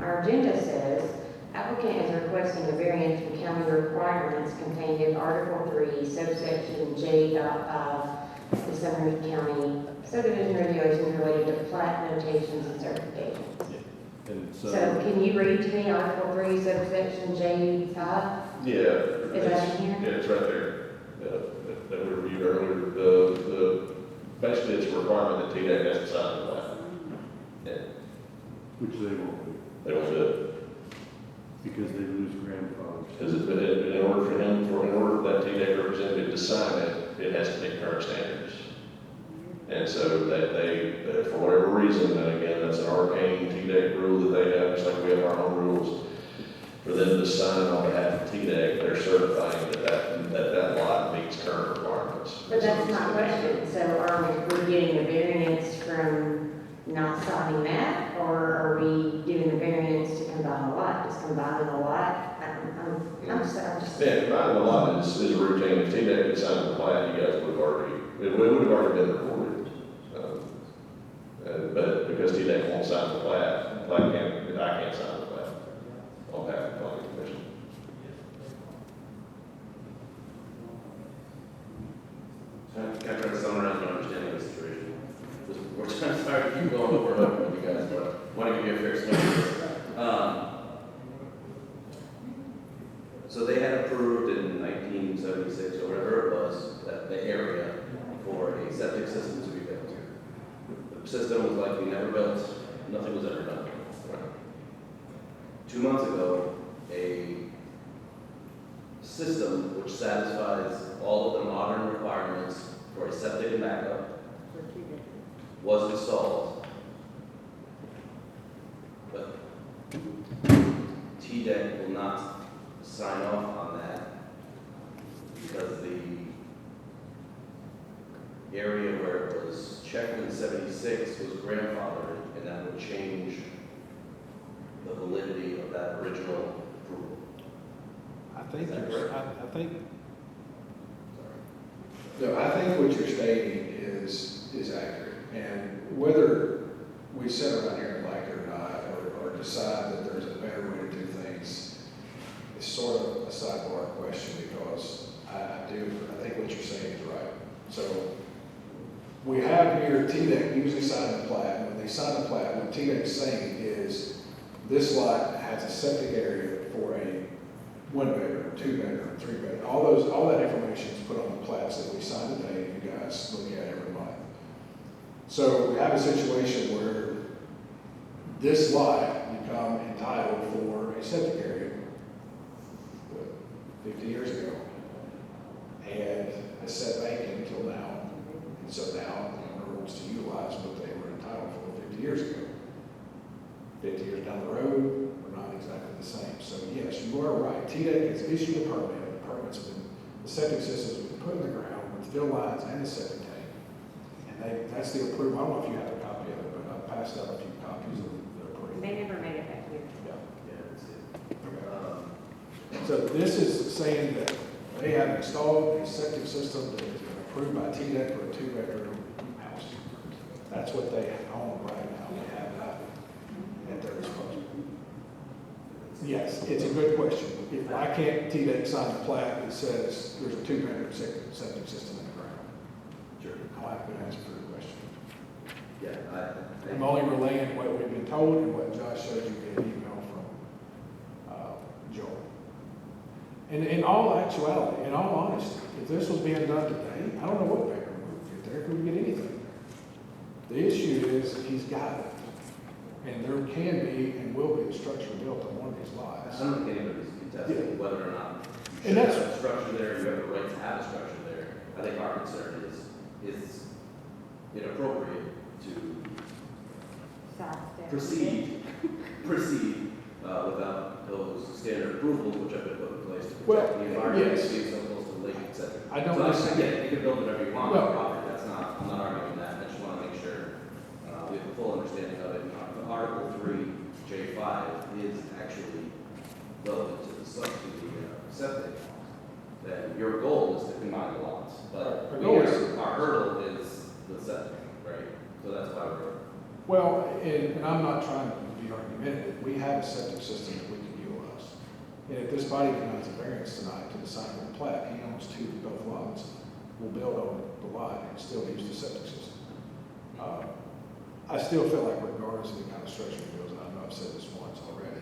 our agenda says applicant is requesting a variance from county requirements contained in Article 3, subsection J.5, the Sumner County subdivision regulations related to plat notations and certifications. And So can you read to me Article 3, subsection J.5? Yeah. Is that in here? Yeah, it's right there, that we reviewed earlier. Basically, it's a requirement that TDEC has to sign the plat. Yeah, Which they won't do, they don't do it. because they lose grandfathers. Because in order for that TDEC representative to sign it, it has to meet current standards. And so they, for whatever reason, and again, that's an arcane TDEC rule that they have, just like we have our own rules. For them to sign on behalf of TDEC, they're certifying that lot meets current requirements. But that's my question. So are we getting a variance from not signing that, or are we giving a variance to combine a lot? Just combining a lot? I'm just. Yeah, combining the lot is a routine. If TDEC had signed the plat, you guys would have already, it would have already been recorded. But because TDEC won't sign the plat, I can't sign the plat on behalf of the planning commission. Can I try to summarize my understanding of the situation? We're trying, sorry to keep going over with you guys, but I want to give you a fair swing of this. So they had approved in 1976 or whatever it was, that the area for a septic system to be built. The system was likely never built, nothing was ever done. 2 months ago, a system which satisfies all of the modern requirements for a septic and backup was installed. But TDEC will not sign off on that because the area where it was checked in 76 was grandfathered, and that would change the validity of that original approval. I think, Is that you're- correct? I think, no, I think what you're stating is accurate. And whether we sit around here and like it or not, or decide that there's a better way to do things, is sort of a sidebar question, because I think what you're saying is right. So we have here TDEC usually sign the plat, and when they sign the plat, what TDEC's saying is this lot has a septic area for a 1-bedroom, 2-bedroom, 3-bedroom, all that information is put on the plats that we sign today, and you guys look at every month. So we have a situation where this lot become entitled for a septic area 50 years ago, and it's set vacant until now. And so now the owner wants to utilize what they were entitled for 50 years ago. 50 years down the road, we're not exactly the same. So yes, you are right. TDEC has issued a permit. The permit's been The septic system's been put in the ground with fill lines and a septic tank. And that's the approval. I don't know if you have a copy of it, but I passed out a few copies of the approval. They never made it back here. Yeah. Yeah, that's it. Okay. So this is saying that they have installed a septic system that has been approved by TDEC for a 2-bedroom house. That's what they own right now. They have that at their disposal. Yes, it's a good question. If I can't TDEC sign a plat that says there's a 2-bedroom septic system in the ground, Sure. I'll have to answer for the question. Yeah, I'm only relaying what we've been told and what Josh showed you via email from Joel. And in all actuality, in all honesty, if this was being done today, I don't know what bedroom would fit there, if we would get anything. The issue is he's got it. And there can be and will be a structure built on one of these I lots. don't think anybody's contesting whether or not And you should that's- have a structure there, you have a right to have a structure there. I think our concern is inappropriate to Sidestep. proceed without those standard approvals which have been put in place to Well, protect the environment, yes. being so close to the lake, et cetera. I don't So disagree. again, you can build whatever you want on Well- the property, I'm not arguing that, I just want to make sure we have a full understanding of it. Article 3, J5 is actually relevant to the septic. Then your goal is to combine the lots, but Our goal is- our hurdle is the septic, right? So that's why we're. Well, and I'm not trying to be argumentative, we have a septic system that we can utilize. And if this body denies a variance tonight to the sign of the plat, he owns both lots. We'll build on the lot and still use the septic system. I still feel like regardless of the kind of structure it goes, and I know I've said this once already,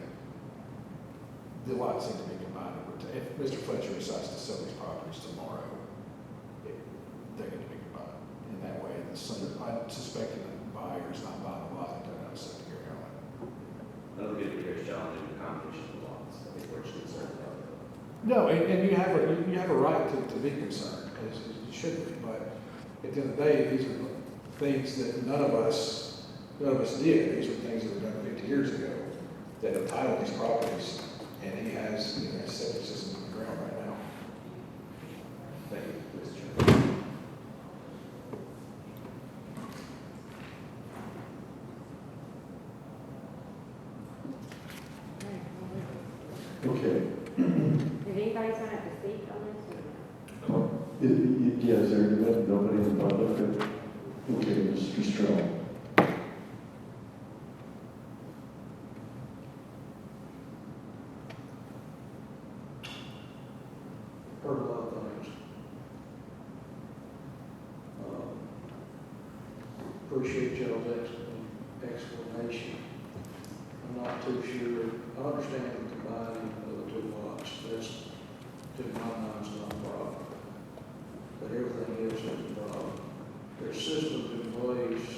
the lots need to be combined over time. If Mr. Fletcher decides to sell these properties tomorrow, they're going to be combined. In that way, I suspect that the buyer is not buying a lot that doesn't have a septic area on it. I don't think it'd be very challenging the combination of the lots. I think we're just concerned about it. No, and you have a right to be concerned, as you should be, but at the end of the day, these are things that none of us did. These are things that were done 50 years ago that entitled these properties, and he has, a septic system on the ground right now. Thank you, Mr. Chairman. Okay. Did anybody sign up to speak on this or no? Yeah, is there nobody in the public? Okay, Mr. Strong. Heard a lot of things. Appreciate y'all's explanation. I'm not too sure, I understand the combining of the 2 lots, that's, to my mind, is not a problem. But everything else is a problem. There's systems in place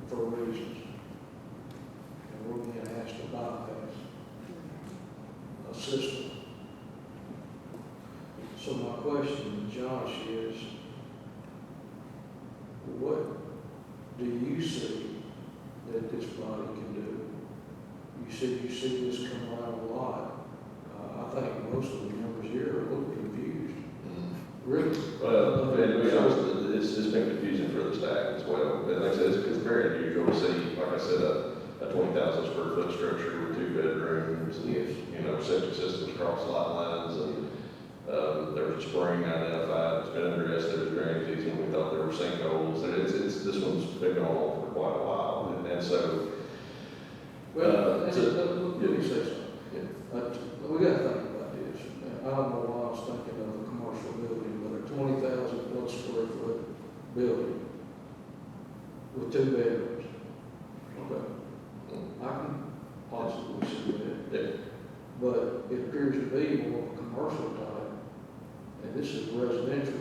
for reasons. And we're being asked to bypass a system. So my question to Josh is, what do you see that this body can do? You see this come around a lot. I think most of the members here are a little confused. Really? Well, and to be honest, it's been confusing for the staff as well. But like I said, it's very unusual to see, like I said, a 20,000 square foot structure with 2 bedrooms and, septic systems across lot lines. And there was a spring identified, it's been addressed, there's drainage easement, we thought there were sinkholes. And this one's been going on for quite a while. And so, Well, let me say something. We got to think about this. I don't know why I was thinking of a commercial building, but a 20,000 plus square foot building with 2 bedrooms. Okay. I can possibly see that. yeah. But it appears to be more of a commercial type, and this is residential,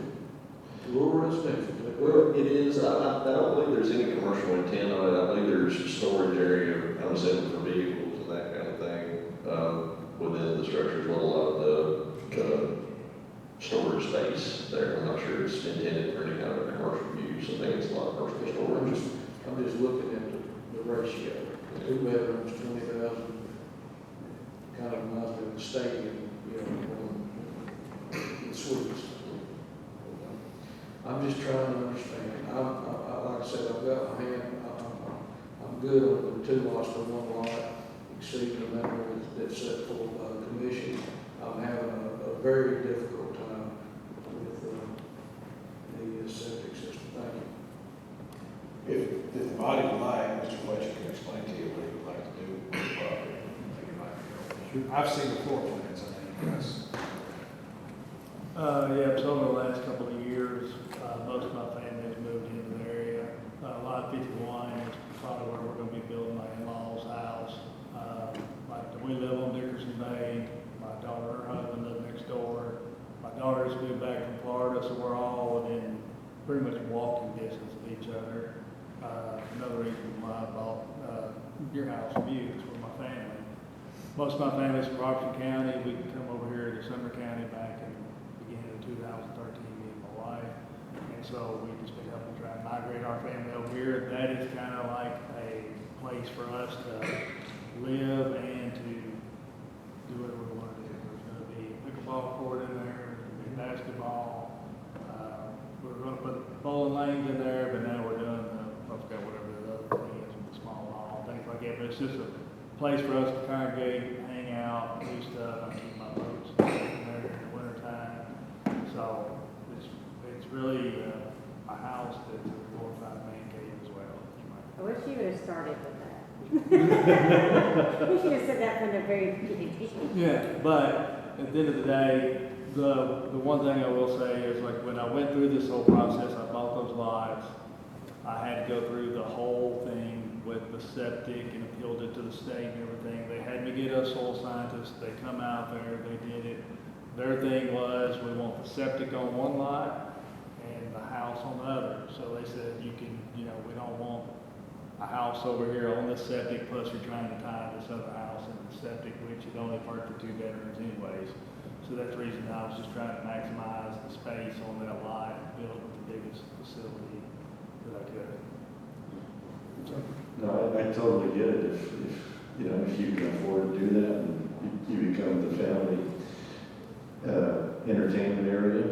rural residential. Well, it is, I don't believe there's any commercial intent on it. I believe there's storage area, I'm assuming for vehicles and that kind of thing, within the structure as well, a lot of the storage space there. I'm not sure it's intended for any kind of commercial use. I think it's a lot of personal storage. I'm just looking at the ratio. 2 bedrooms, 20,000, kind of reminds me of the stadium, sweetest. I'm just trying to understand. Like I said, I've got my hand, I'm good on the 2 lots for 1 lot, exceeding the number that's set for commission. I'm having a very difficult time with the septic system. Thank you. If the body would like, Mr. Fletcher can explain to you what he would like to do with the property. I think it might be helpful. I've seen the floor plans, I think, yes. Yeah, so over the last couple of years, most of my family has moved into the area. Lot 51 is probably where we're gonna be building my in-laws' house. We live on Dickerson Bay. My daughter, her husband live next door. My daughter's moved back from Florida, so we're all within pretty much walking distance of each other. Another reason why I bought your house view is for my family. Most of my family's from Robertson County. We come over here to Sumner County back in the beginning of 2013, me and my wife. And so we've just been helping try and migrate our family over here. That is kind of like a place for us to live and to do whatever we want to do. There's going to be a pickleball court in there, there's going to be basketball. We're going to put bowling lanes in there, but now we're doing, I forgot whatever the other thing is with the small lawn, things like that. But it's just a place for us to congregate, hang out, do stuff. I keep my boats in there in the wintertime. So it's really a house that's a glorified man cave as well. I wish you would have started with that. You should have said that from the very beginning. Yeah, but at the end of the day, the one thing I will say is, like, when I went through this whole process, I bought those lots, I had to go through the whole thing with the septic and appealed it to the state and everything. They had me get us soil scientists, they come out there, they did it. Their thing was, we want the septic on one lot and the house on the other. So they said, we don't want a house over here on the septic, plus you're trying to tie this other house into the septic, which is only part for 2 bedrooms anyways. So that's the reason I was just trying to maximize the space on that lot and build the biggest facility that I could. No, I totally get it. If you can afford to do that, and you become the family entertainment area,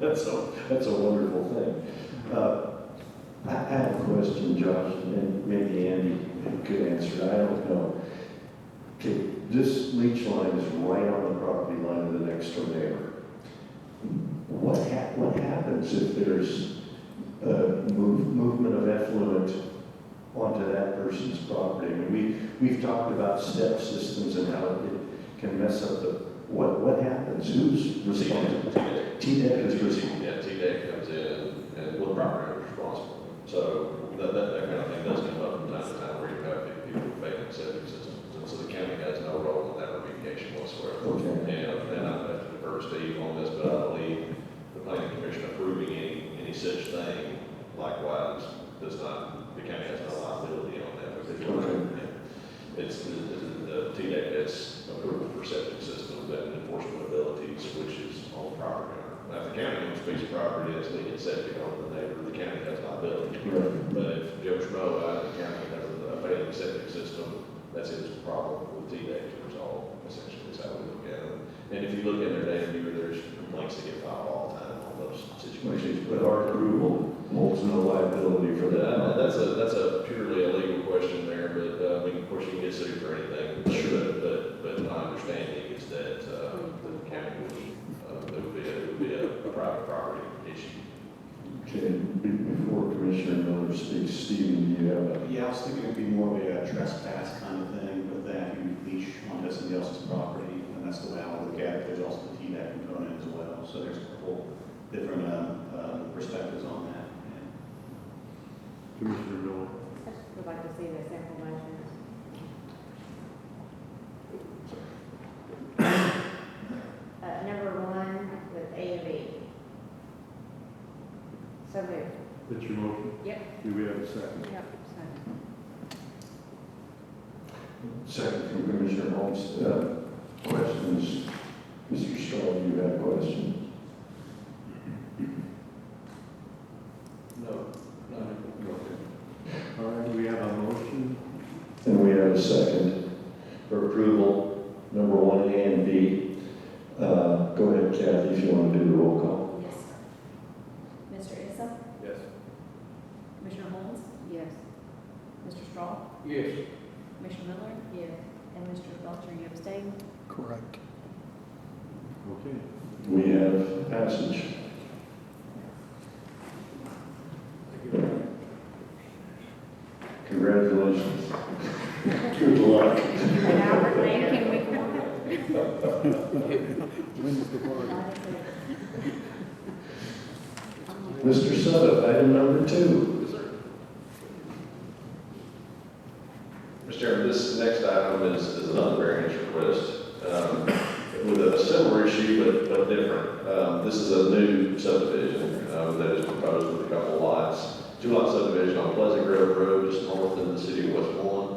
that's a wonderful thing. I have a question, Josh, and maybe Andy could answer. I don't know. Okay, this leach line is right on the property line of the next door neighbor. What happens if there's movement of effluent onto that person's property? I mean, we've talked about step systems and how it can mess up the. What happens? Who's responsible? TDEC is responsible. Yeah, TDEC comes in and the property owner is responsible. So that kind of thing does come up from time to time where you have people failing septic systems. And so the county has no role in that remediation whatsoever. Okay. And I'd have to defer to Steve on this, but I believe the planning commission approving any such thing likewise does not, the county has no liability on that. Because it's the TDEC that's approval for septic systems and enforcement abilities, which is on the property owner. Now, if the county owns a piece of property that's leaking septic on the neighbor, the county has liability. Right. But if Joe Schmo out of the county has a failing septic system, that's his problem with TDEC to resolve, essentially, is how we look at it. And if you look at their data viewer, there's complaints that get filed all the time on those situations. But our approval holds no liability for that. That's a purely a legal question there, but I mean, of course, you can get sued for anything. Sure. But my understanding is that the county would be a private property issue. Okay, before Commissioner Miller speaks, Stephen, do you have a? Yeah, I was thinking it'd be more of a trespass kind of thing with that. You leach onto somebody else's property, and that's the way I would look at it. There's also the TDEC component as well. So there's a couple different perspectives on that. Commissioner Miller. I just would like to see the sample measures. Number 1 with A and B. So moved. That's your motion? Yep. Do we have a second? Yep. Second from Commissioner Holmes. Questions? Mr. Strong, you have questions? No. All right, we have a motion. And we have a second for approval, number 1 A and B. Go ahead, ahead, Kathy, if you want to do the roll call. Yes, sir. Mr. Issa? Yes. Commissioner Holmes? Yes. Mr. Straw? Yes. Commissioner Miller? Yes. And Mr. Belcher, you abstain? Correct. Okay. We have passage. Congratulations. Good luck. An hour late, can we come on? When's the party? Mr. Sutter, item number 2. Mr. Chairman, this next item is another variance request, with a similar issue, but different. This is a new subdivision, that is proposed with a couple of lots. 2-lot subdivision on Pleasant Grove Road, just north of the city of Westmoreland.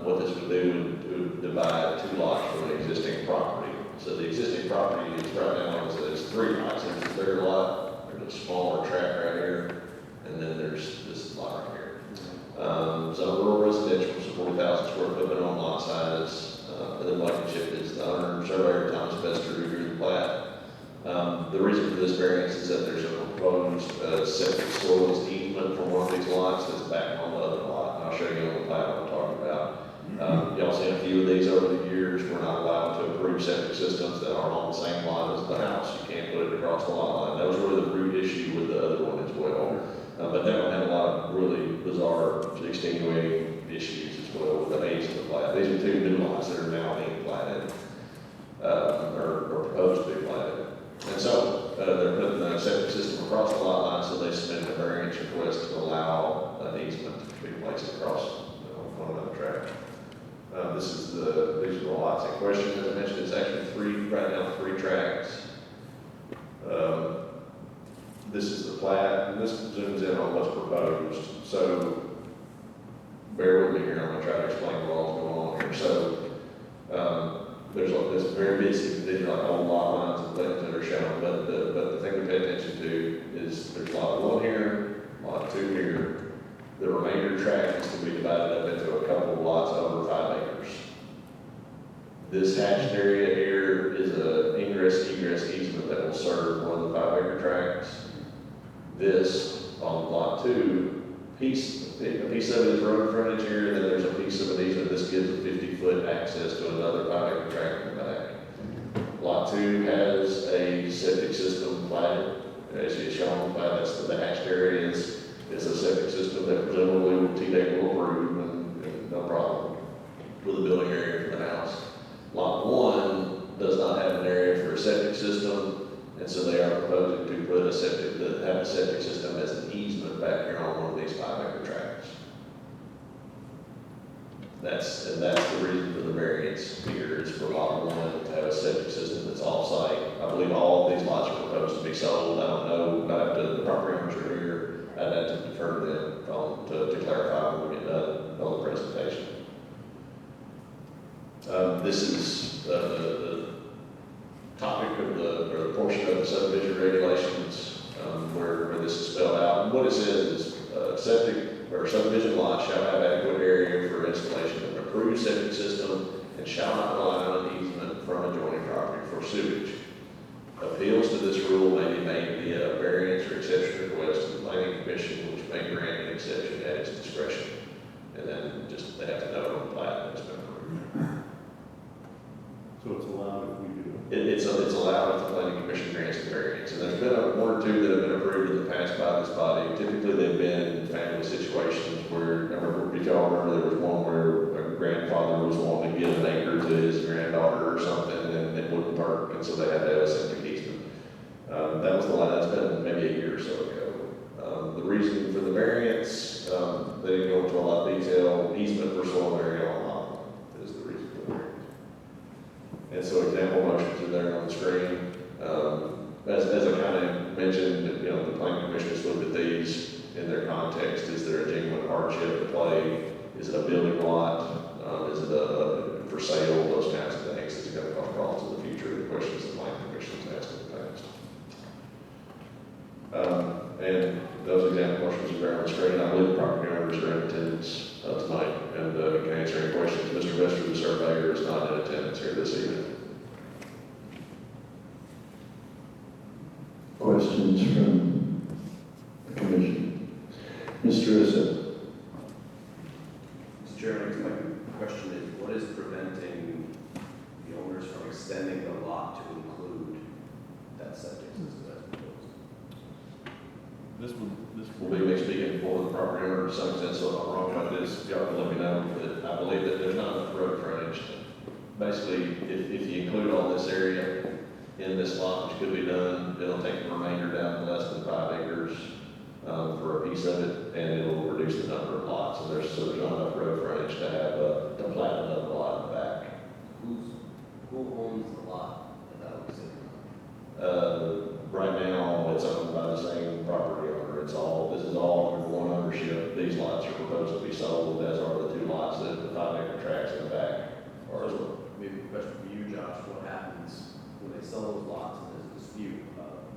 What this would do would divide 2 lots from the existing property. So the existing property is right now, it's 3 lots, it's a third lot, there's a smaller tract right here, and then there's this lot right here. So rural residential, so 40,000 square foot minimum lot size, and then Blankenship is the owner, surveyor Thomas Bester, who drew the plat. The reason for this variance is that there's a proposed septic soils easement from one of these lots that's back on the other lot. And I'll show you on the plat what I'm talking about. Y'all seen a few of these over the years. We're not allowed to approve septic systems that are on the same lot as the house. You can't put it across the lot line. That was really the root issue with the other one as well. But that one had a lot of really bizarre extenuating issues as well with the age of the plat. These are 2 new lots that are now being platted, or proposed to be platted. And so they're putting the septic system across the lot line, so they submitted a variance request to allow an easement to be placed across one of the track. These are the lots in question. As I mentioned, it's actually 3 tracks. This is the plat, and this zooms in on what's proposed. So bear with me here, I'm going to try to explain what all's going on here. So there's this very basic, these are like old lot lines and things that are shown, but the thing to pay attention to is there's lot 1 here, lot 2 here. The remainder tract is to be divided up into a couple of lots over 5 acres. This hatched area here is an ingress-egress easement that will serve one of the 5-acre tracts. This, on lot 2, a piece of it is road frontage here, and then there's a piece of an easement. This gives a 50-foot access to another 5-acre tract in the back. Lot 2 has a septic system platted, as you shown on the plat. That's the hatched area is a septic system that presumably TDEC will approve, and no problem with the building area for the house. Lot 1 does not have an area for a septic system, and so they are proposing to put have a septic system as an easement back here on one of these 5-acre tracts. That's the reason for the variance here, is for lot 1 to have a septic system that's off-site. I believe all of these lots are proposed to be sold. I don't know, the property owners are here. I'd have to defer to them to clarify when we get done on the presentation. This is the topic of the portion of the subdivision regulations where this is spelled out. And what it says is septic or subdivision lots shall have adequate area for installation of an approved septic system and shall not rely on an easement from adjoining property for sewage. Appeals to this rule may be made via a variance or exception request to the planning commission, which may grant an exception at its discretion. And then just they have to know on the plat that it's been approved. So it's allowed if we do. It's allowed if the planning commission grants the variance. And there's been 1 or 2 that have been approved in the past by this body. Typically, they've been in family situations where, if y'all remember, there was one where a grandfather was wanting to give an acre to his granddaughter or something, and it wouldn't work, and so they had to have a septic easement. That was the line. That's been maybe a year or so ago. The reason for the variance, they didn't go into a lot of detail. Easement for soil area on lot 1 is the reason for the variance. And so example motions are there on the screen. As I kind of mentioned, the planning commission has looked at these in their context. Is there a genuine hardship at play? Is it a building lot? Is it for sale? Those kinds of things that's going to cause problems in the future. The questions the planning commission has asked in the past. And those example motions are there on the screen. I believe the property owners are in attendance tonight and can answer any questions. Mr. Bester, the surveyor, is not in attendance here this evening. questions from the commission? Mr. Issa? Mr. Chairman, my question is, what is preventing the owners from extending the lot to include that septic system that's proposed? This Will be me speaking for the property owner to some extent, so if I'm wrong about this, y'all can let me know, but I believe that there's not enough road frontage. Basically, if you include all this area in this lot, which could be done, it'll take the remainder down to less than 5 acres for a piece of it, and it'll reduce the number of lots. So there's not enough road frontage to have to plat another lot in the back. Who owns the lot that was sitting Right now, it's owned by the same property owner. This is all under one ownership. These lots are proposed to be sold, as are the 2 lots that the 5-acre tracts in the back are as well. Maybe a question for you, Josh, what happens when they sell those lots and there's a dispute about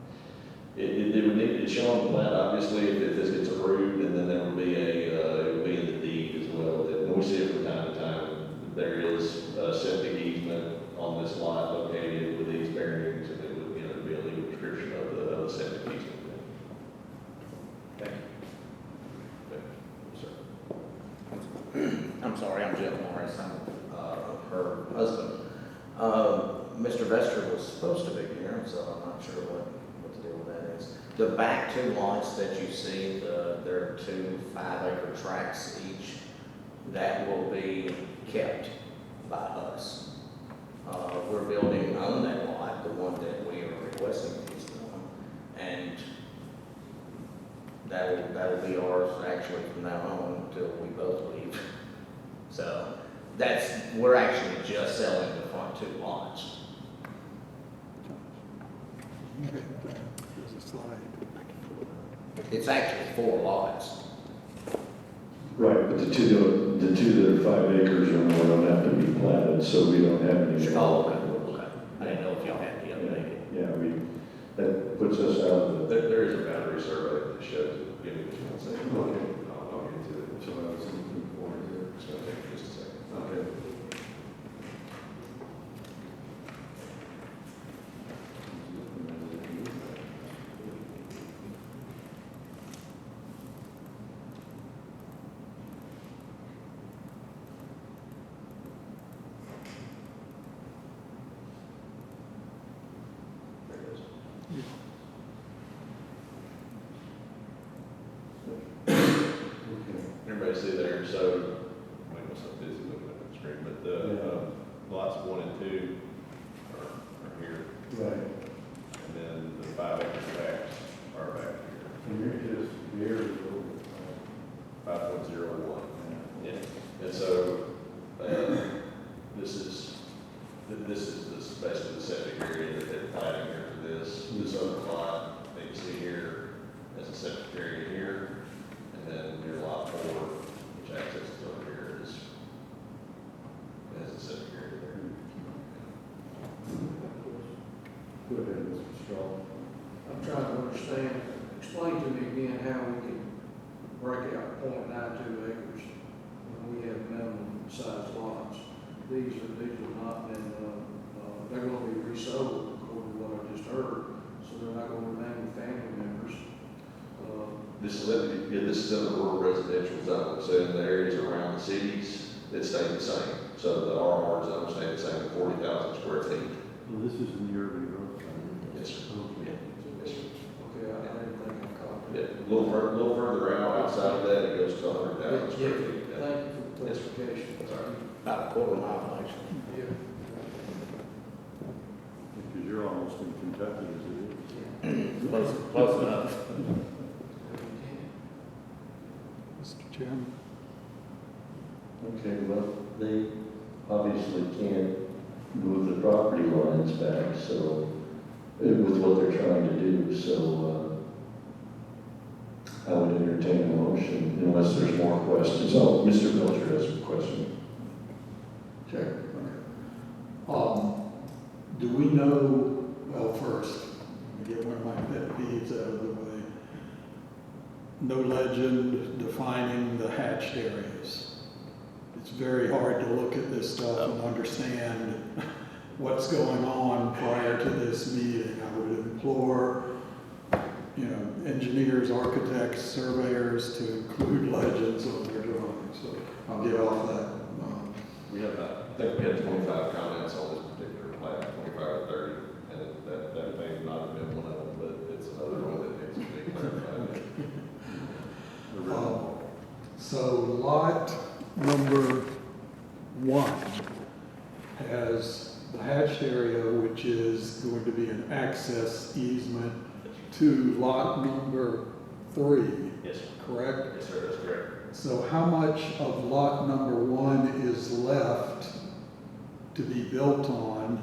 it? It would need to show on the plat, obviously, if this gets approved, and then there would be it would be in the deed as well. And we see it from time to time. There is a septic easement on this lot located with these bearings, and it would, be a legal description of the septic easement. Thank you. Sir. I'm sorry, I'm Jeff Morris, I'm her husband. Mr. Vester was supposed to be here, so I'm not sure what the deal with that is. The back 2 lots that you see, there are 2 5-acre tracts each, that will be kept by us. We're building on that lot, the one that we are requesting is on, and that'll be ours actually from now on until we both leave. So we're actually just selling the front 2 lots. There's a slide. It's actually 4 lots. Right, but the two that are 5 acres or more don't have to be platted, so we don't have any. Oh, okay. I didn't know if y'all had the updated. Yeah, that puts us out of the. There is a boundary survey that shows it. Give me just 1 second. Okay. I'll get to it. So I was looking for it. It's going to take just a second. Okay. There it is. Everybody see there, so, I make myself busy looking at the screen, but the lots 1 and 2 are here, Right. and then the 5-acre tracts are back here, And you're just years 5.01. Yeah, and so, this is basically the septic area that they're planning here for this. This other lot, that you see here, has a septic area here, and then your lot 4, which accesses over here, has a septic area there. Go ahead, Mr. Straw. I'm trying to understand, explain to me again how we can break out 0.92 acres when we have minimum size lots. These are not, and they're gonna be resold according to what I just heard, so they're not gonna remain with family members. This is in the rural residential zone, so in the areas around the cities, it stayed the same. So the RR zone stayed the same at 40,000 square feet. Well, this is in the urban growth zone. Yes, sir. Okay. Yes, sir. Okay, I didn't think I caught Yeah, that. a little further out, outside of that, it goes to 100,000 Yeah, square feet. thank you for the clarification. About a quarter mile, actually. Yeah. Because you're almost in Kentucky as it is. Close enough. Mr. Chairman? Okay, well, they obviously can't move the property lines back, so, with what they're trying to do, so, I would entertain a motion unless there's more questions. Oh, Mr. Belcher has a question. Check. Do we know, well, first, let me get one of my pet peeves out of the way. No legend defining the hatched areas. It's very hard to look at this stuff and understand what's going on prior to this meeting. I would implore you know, engineers, architects, surveyors to include legends on their drawings, so I'll get off that. We have about, I think we had 25 comments on this particular plat, 25 or 30, and that may not have been one of them, but it's another one that needs to be clarified. So lot number 1 has the hatched area, which is going to be an access easement to lot number 3, Yes, sir. correct? Yes, sir, that's correct. So how much of lot number 1 is left to be built on,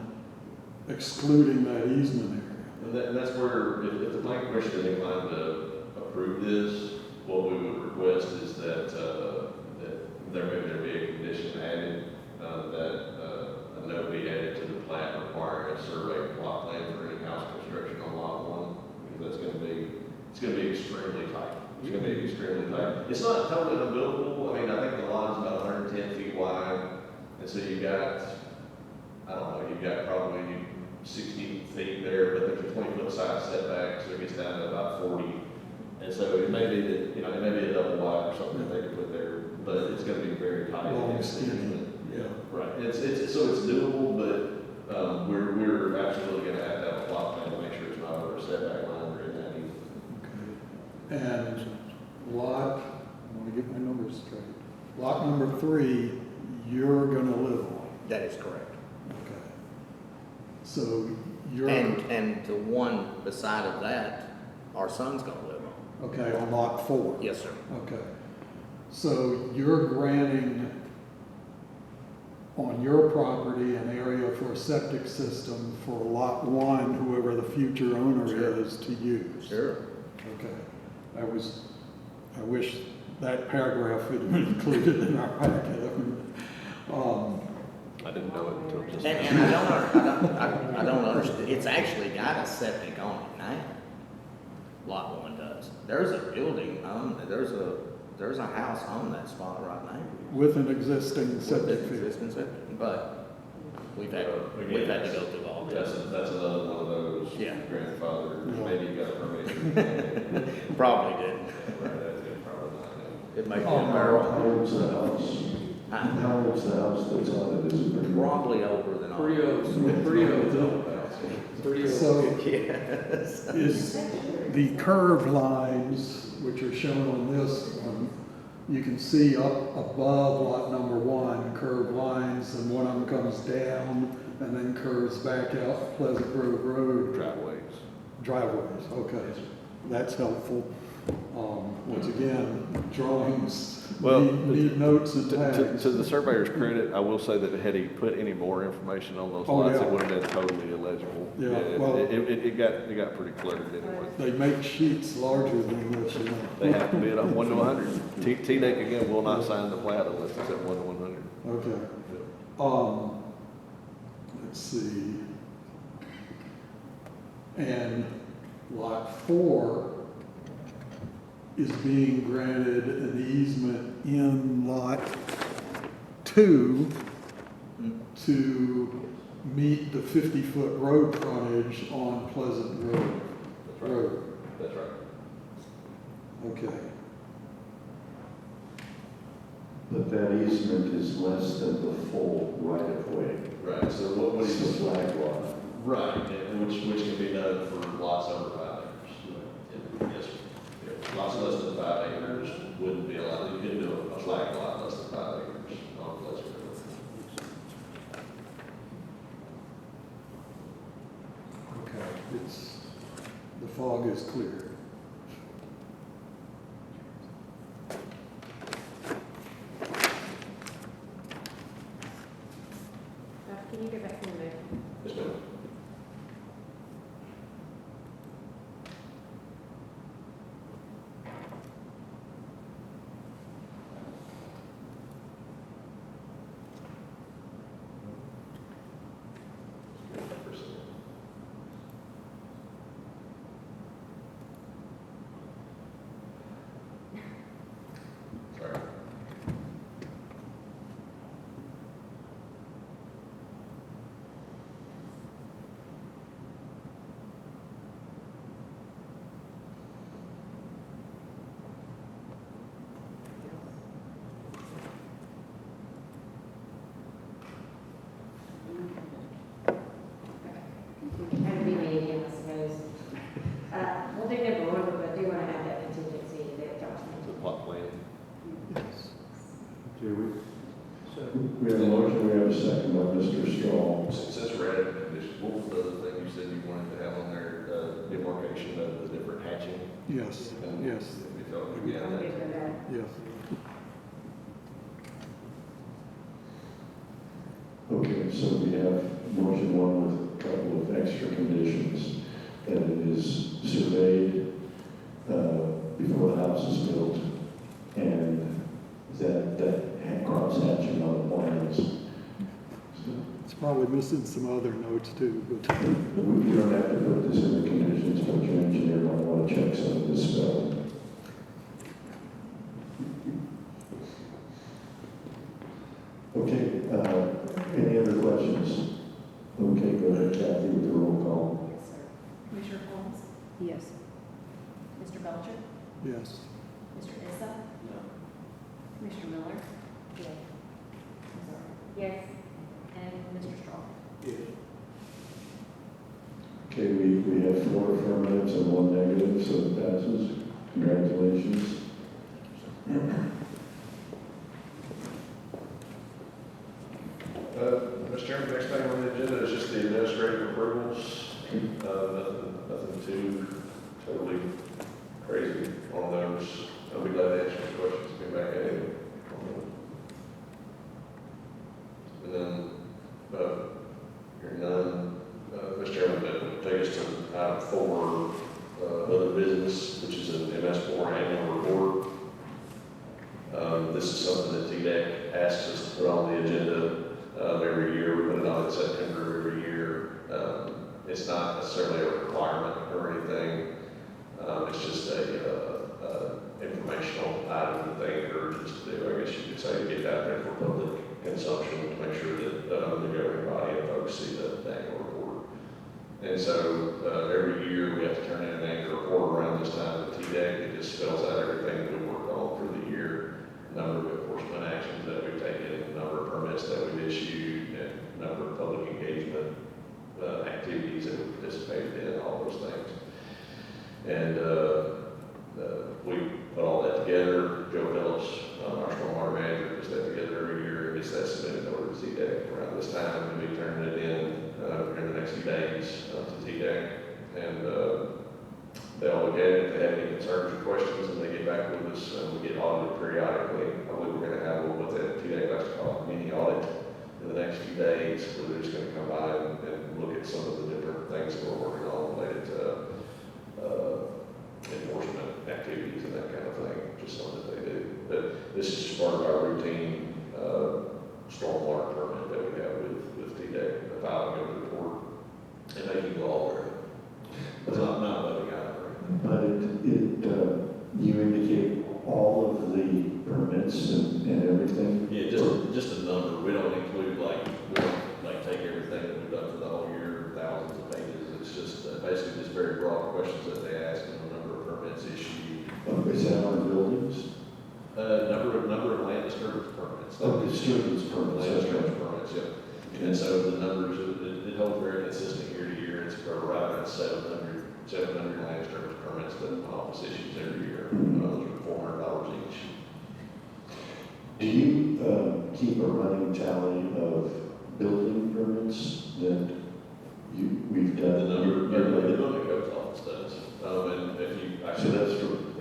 excluding that easement area? And that's where, if the planning commission is inclined to approve this, what we would request is that, that there be a condition added, that a note be added to the plat requiring a survey plot plan for any house construction on lot 1, because it's gonna be extremely tight. It's gonna be extremely tight. It's not totally unbuildable. I mean, I think the lot is about 110 feet wide, and so you've got, I don't know, you've got probably 60 feet there, but there's a 20-foot side setback, so it gets down to about 40. And so it may be that, you know, it may be a double wide or something that they could put there, but it's gonna be very tight. Long, skinny. Yeah, right. So it's doable, but we're absolutely gonna have to have a plot plan to make sure it's not over a setback line or in that either. Okay. And lot, I want to get my numbers straight. Lot number 3, you're gonna live on. That is correct. Okay. So you're, And the one beside of that, our son's gonna live on. okay, on lot 4? Yes, sir. Okay. So you're granting on your property an area for a septic system for lot 1, whoever the future owner is, to use? Sure. Okay. I wish that paragraph had been included in our packet. I didn't know it until just. And I don't understand, it's actually got a septic on it now. Lot 1 does. There's a building, there's a house on that spot right now. With an existing With septic an field. existing septic, but we've had to go through all That's this. another one of those Yeah. grandfather, Yeah. maybe you got a permit. Probably didn't. Right, that's good, probably not. It may be a How barrel. old's the house? Huh? How old's the house that's on it? Is it pretty? Probably older than all. Pretty old, pretty old. Pretty old. So Yes. is the curved lines, which are shown on this one, you can see up above lot number 1, curved lines, and one of them comes down and then curves back out Pleasant Grove Road. Driveways, okay. That's helpful. Once again, drawings Well, need notes and tags. To the surveyor's credit, I will say that had he put any more information on those Oh, lots, yeah. it would have been totally illegible. Yeah, well- It got pretty cluttered anyway. They make sheets larger than this, you know. They have to be at 1 to 100. T-Deck again will not sign the plat unless it's at 1 to 100. Okay. Let's see. And lot 4 is being granted an easement in lot 2 to meet the 50-foot road frontage on Pleasant Grove That's right. Road. That's right. Okay. But that easement is less than the full right of way. Right, so what It's is the the flag lot. Right, and which can be done for lots over 5 acres. Yes, sir. Yeah, lots less than 5 acres wouldn't be allowed, you couldn't do a flag lot less than 5 acres on Pleasant Grove. Okay. The fog is clear. Can you go back to the move? Yes, ma'am. demarcation of the different hatching. Yes, And yes, if we felt I'm we had good that. with that. yes. Okay, so we have motion one with a couple of extra conditions, that it is surveyed before the house is built, and that cross hatching on the plans. So It's probably missing some other notes too, but we don't have to put this in the conditions, but your engineer might want to check some of this spelling. Okay, any other questions? Okay, go ahead, Kathy, with the roll call. Yes, sir. Commissioner Holmes? Yes. Mr. Belcher? yes. Mr. Issa? No. Commissioner Miller? Yes. I'm sorry. Yes. And Mr. Strong? Okay, we have 4 affirmatives and 1 negative, so it passes. Congratulations. Mr. Chairman, next thing on the agenda is just the administrative approvals. Nothing too totally crazy on those. I'll be glad to answer any questions, get back at you. And then, hearing none, Mr. Chairman, that would take us to item 4, other business, which is an MS4 annual report. This is something that TDEC asks us to put on the agenda every year. We put it on in September every year. It's not necessarily a requirement or anything. It's just a informational item that they encourage us to do. I guess you could say, get out there for public consumption to make sure that the governing body and folks see the annual report. And so every year we have to turn in an annual report around this time to TDEC. It just spells out everything that we worked on for the year, number of enforcement actions that we've taken, number of permits that we've issued, and number of public engagement activities that we participated in, all those things. And we put all that together. Joe Phillips, our stormwater manager, puts that together every year and gets that submitted over to TDEC around this time, and we turn it in the next few days to TDEC. And they all look at it, if they have any concerns or questions, and they get back with us, and we get audited periodically. Probably we're going to have what the TDEC likes to call a mini audit in the next few days, where they're just going to come by and look at some of the different things that we're working on related to enforcement activities and that kind of thing, just something that they do. But this is just part of our routine stormwater permit that we have with TDEC, the filing of the report, and they can go all over it. It's not a voting item or anything. But you indicate all of the permits and everything? Yeah, just a number. We don't include we don't take everything that we've done for the whole year, thousands of pages. It's just basically just very broad questions that they ask and the number of permits issued. Is that on buildings? Number of land disturbance permits. Oh, disturbance permits. Land disturbance permits, yeah. And so the numbers, it holds very consistent year to year. It's right around 700 land disturbance permits that my office issues every year. Those are $400 each. Do you keep a running tally of building permits that we've done? The building code's office does. And if you So actually.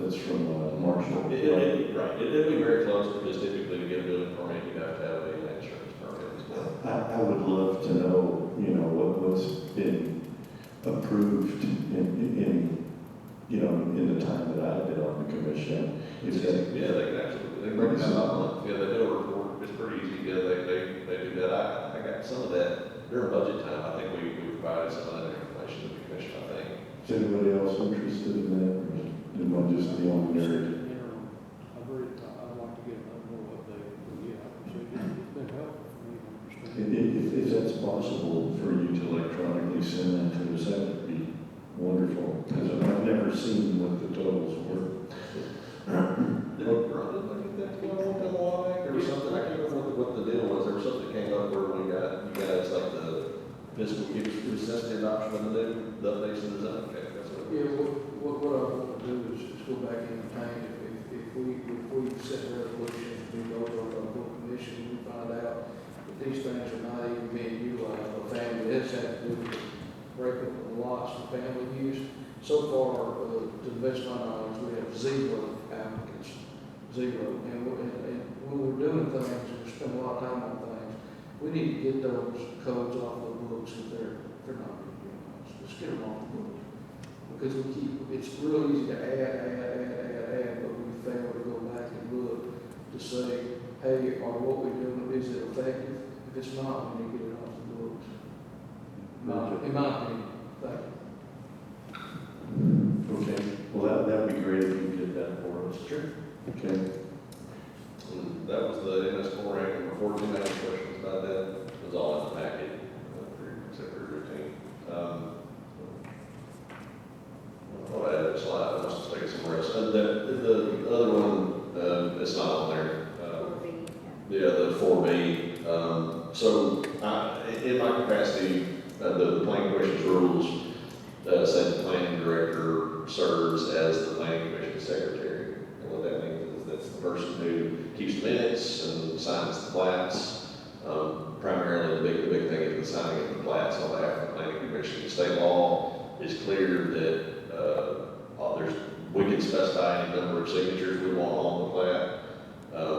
that's from Marshall. Right. It'd be very close because typically to get a building permit, you have to have a land insurance permit as well. I would love to know, what's been approved in the time that I've been on the commission. Is that, Yeah, they can absolutely, they can break it down by month. Yeah, they do a report, it's pretty easy. Yeah, they do that. I got some of that during budget time. I think we provided some of that information to the commission, I think. is anybody else interested in that? Or am I just the only nerd? I'd like to get another update, yeah, so it's been helpful for me to understand. If that's possible for you to electronically send that to us, that would be wonderful, because I've never seen what the totals were. Did Ron look at that a while back or something? I can't remember what the deal was. There was something that came up where we got, you guys like the fiscal, it was since the adoption of the updates in the zone. Okay, that's what. Yeah, what I want to do is go back in time, if we set a resolution, we go to our full commission, we find out that these things are not even being utilized by family, this has to do with breaking up the lots for family use, So far, to the best of my knowledge, we have 0 applicants, 0. And when we're doing things, and we spend a lot of time on things, we need to get those codes off the books if they're not being utilized. Let's get them off the books. Because it's real easy to add, but we fail to go back and look to say, hey, are what we're doing, is it effective? If it's not, we need to get it off the books. In my opinion, thank you. Okay, well, that'd be great if you did that for us. Sure. Okay, And that was the MS4 rank number 14. Any questions about that? It was all in the packet, except for routine. I thought I had a slide, I must have taken somewhere else. The other one, it's not on there. Yeah, the 4B. So in my capacity, the planning commission's rules say the planning director serves as the planning commission secretary. And what that means is that's the person who keeps the minutes and signs the plats. Primarily, the big thing is the signing of the plats on behalf of the planning commission. The state law is clear that we can specify any number of signatures we want on the plat.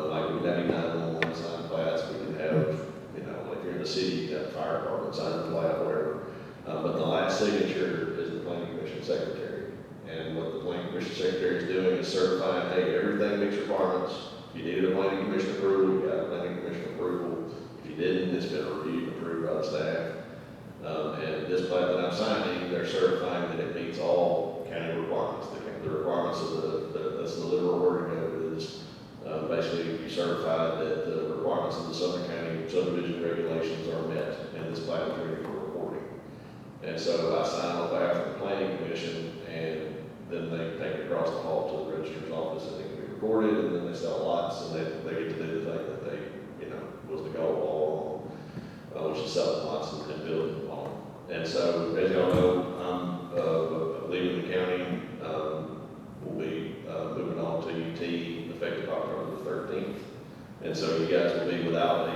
Like we can have 911 signed plats, we can have, if you're in the city, you can have the fire department sign the plat, whatever. But the last signature is the planning commission secretary. And what the planning commission secretary is doing is certifying, hey, everything meets requirements. If you needed a planning commission approval, you got a planning commission approval. If you didn't, it's been reviewed and approved by the staff. And this plat that I'm signing, they're certifying that it meets all county requirements. The requirements of that's the liberal wording of it is basically you certify that the requirements of the Sumner County subdivision regulations are met, and this plat is ready for reporting. And so I sign on behalf of the planning commission, and then they take it across the hall to the registrar's office, and it can be recorded, and then they sell lots, and they get to do the thing that they, was the goal all along, which is selling lots and building on. And so, as y'all know, I'm leaving the county. We'll be moving on to UT effective October the 13th. And so you guys will be without a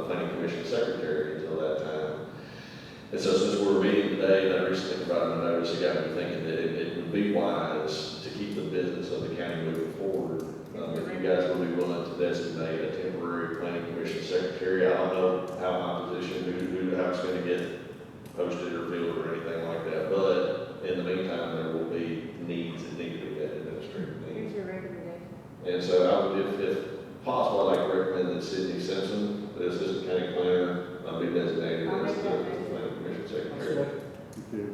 planning commission secretary until that time. And so since we're meeting today, and I recently provided a notice, it got me thinking that it would be wise to keep the business of the county moving forward. If you guys would be willing to designate a temporary planning commission secretary, I don't know how my position, how it's going to get posted or filled or anything like that, but in the meantime, there will be needs that need to be met, administrative needs. Here's your recommendation. And so I would, if possible, I'd like to recommend that Sydney Simpson, the assistant county planner, be designated I'll as make the that motion. planning commission secretary. okay,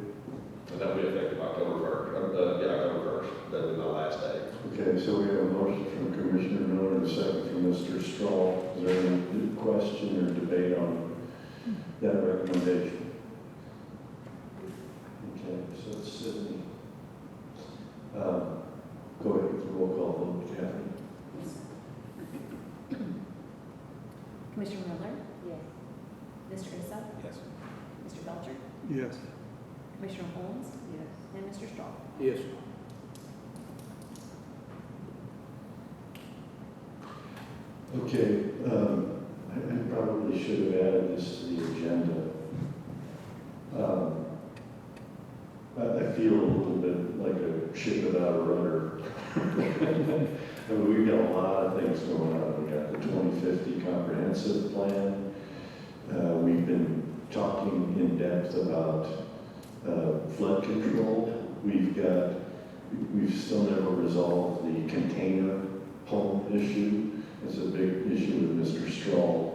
And that'll be effective October 1st, October 1st, that'll be my last day. okay, so we have a motion from Commissioner Miller and a second from Mr. Straw. Is there any question or debate on that recommendation? Okay, so it's Sydney. Go ahead with the roll call vote, Kathy. Commissioner Miller? Yes. Mr. Issa? Yes. Mr. Belcher? Yes. Commissioner Holmes? Yes. And Mr. Straw? Yes. Okay, I probably should have added this to the agenda. I feel a little bit like a ship without a rudder. I mean, we've got a lot of things going on. We got the 2050 comprehensive plan. We've been talking in depth about flood control. We've still never resolved the container home issue. It's a big issue with Mr. Straw.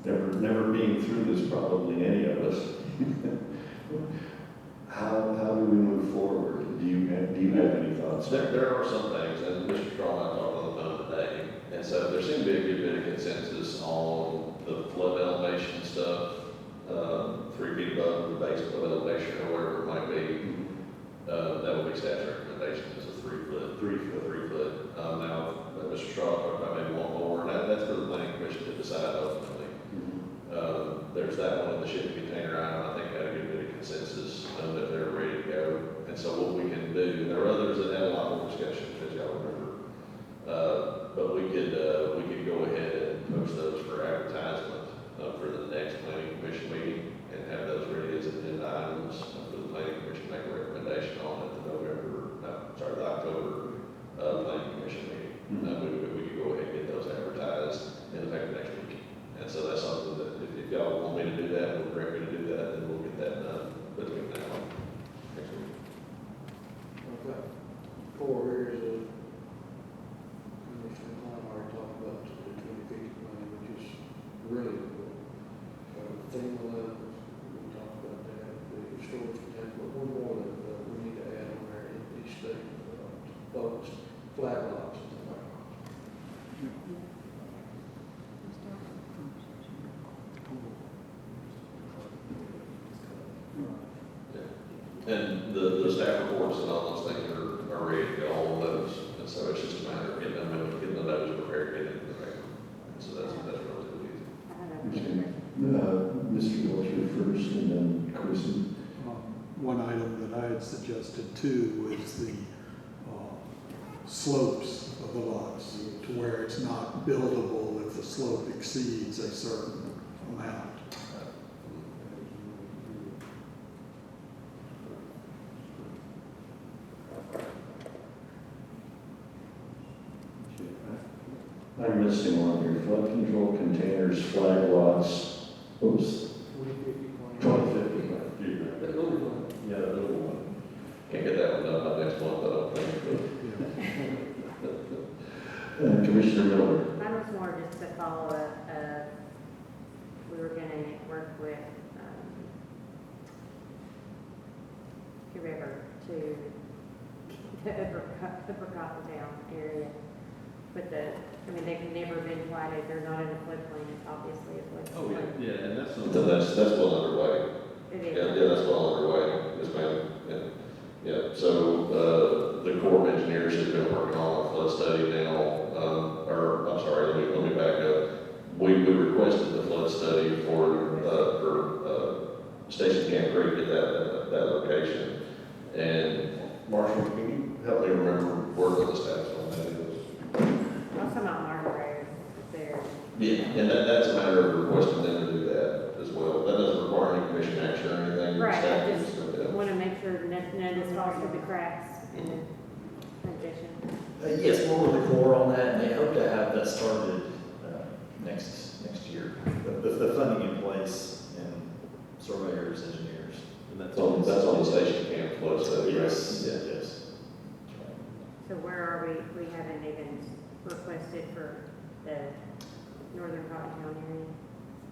Never being through this, probably any of us. How do we move forward? Do you have any thoughts? There are some things, and Mr. Straw and I talked on the phone today, and so there seemed to be a good bit of consensus on the flood elevation stuff, 3 feet above the base flood elevation or whatever it might be. That would be staff's recommendation, is a 3 foot. 3 foot. Now, Mr. Straw talked about maybe one more, and that's for the planning commission to decide ultimately. There's that one in the shipping container item, I think had a good bit of consensus, that they're ready to go. And so what we can do, and there are others that had a lot more discussion, as y'all remember. But we could go ahead and post those for advertisement, for the next planning commission FEMA level, we talked about that, the storage container, but one more that we need to add on there in each state, folks, flag lots and things like that. And the staff reports and all those things are ready to go, all of those, and so it's just a matter of getting them, getting the notes prepared, getting it in the paper. So that's relatively easy. I have a Mr. Wiltshire first, and then Chrissy. One item that I had suggested too is the slopes of the lots to where it's not buildable if the slope exceeds a certain amount. I'm missing one here, flood control containers, flag lots, oops, 2050. That little one. Yeah, the little one. Can't get that one done by next month, I don't think. Commissioner Miller. Mine was more just a follow-up of, we were gonna work with, the river to the upper Cottontown area. But they've never been platted, they're not in a floodplain, it's obviously a floodplain. Oh, yeah, and that's So something. that's well underway. It Yeah, is. that's well underway, yes, ma'am. Yeah, so, the Corps of Engineers has been working on a flood study now, or, I'm sorry, let me back up. We requested the flood study for Station Camp Creek at that location. And Marshall, can you help me remember where the status on that is? Also not Martin Road there. Yeah, and that's a matter of requesting them to do that as well. That doesn't require any commission action or anything. Right, Staff I can just do that. want to make sure none of this falls through the cracks in the transition. Yes, we're with the Corps on that, and they hope to have that started next year. The funding in place, and surveyors, engineers. And That's on the Station Camp flood study, right? Yes, yes. So where are we? We haven't even requested for the northern Cottontown area.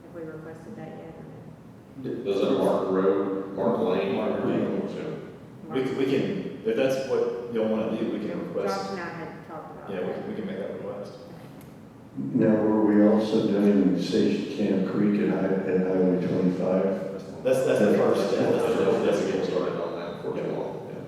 Have we requested that yet or no? Does it Mark Road, Mark Lane? Mark Lane. We can, if that's what y'all want to do, we can request. Josh and I had talked about Yeah, that. we can make that request. Now, were we also doing Station Camp Creek at Highway 25? That's the first, yeah, that's the first, That's that's a a good good start start. on that for too long, yeah.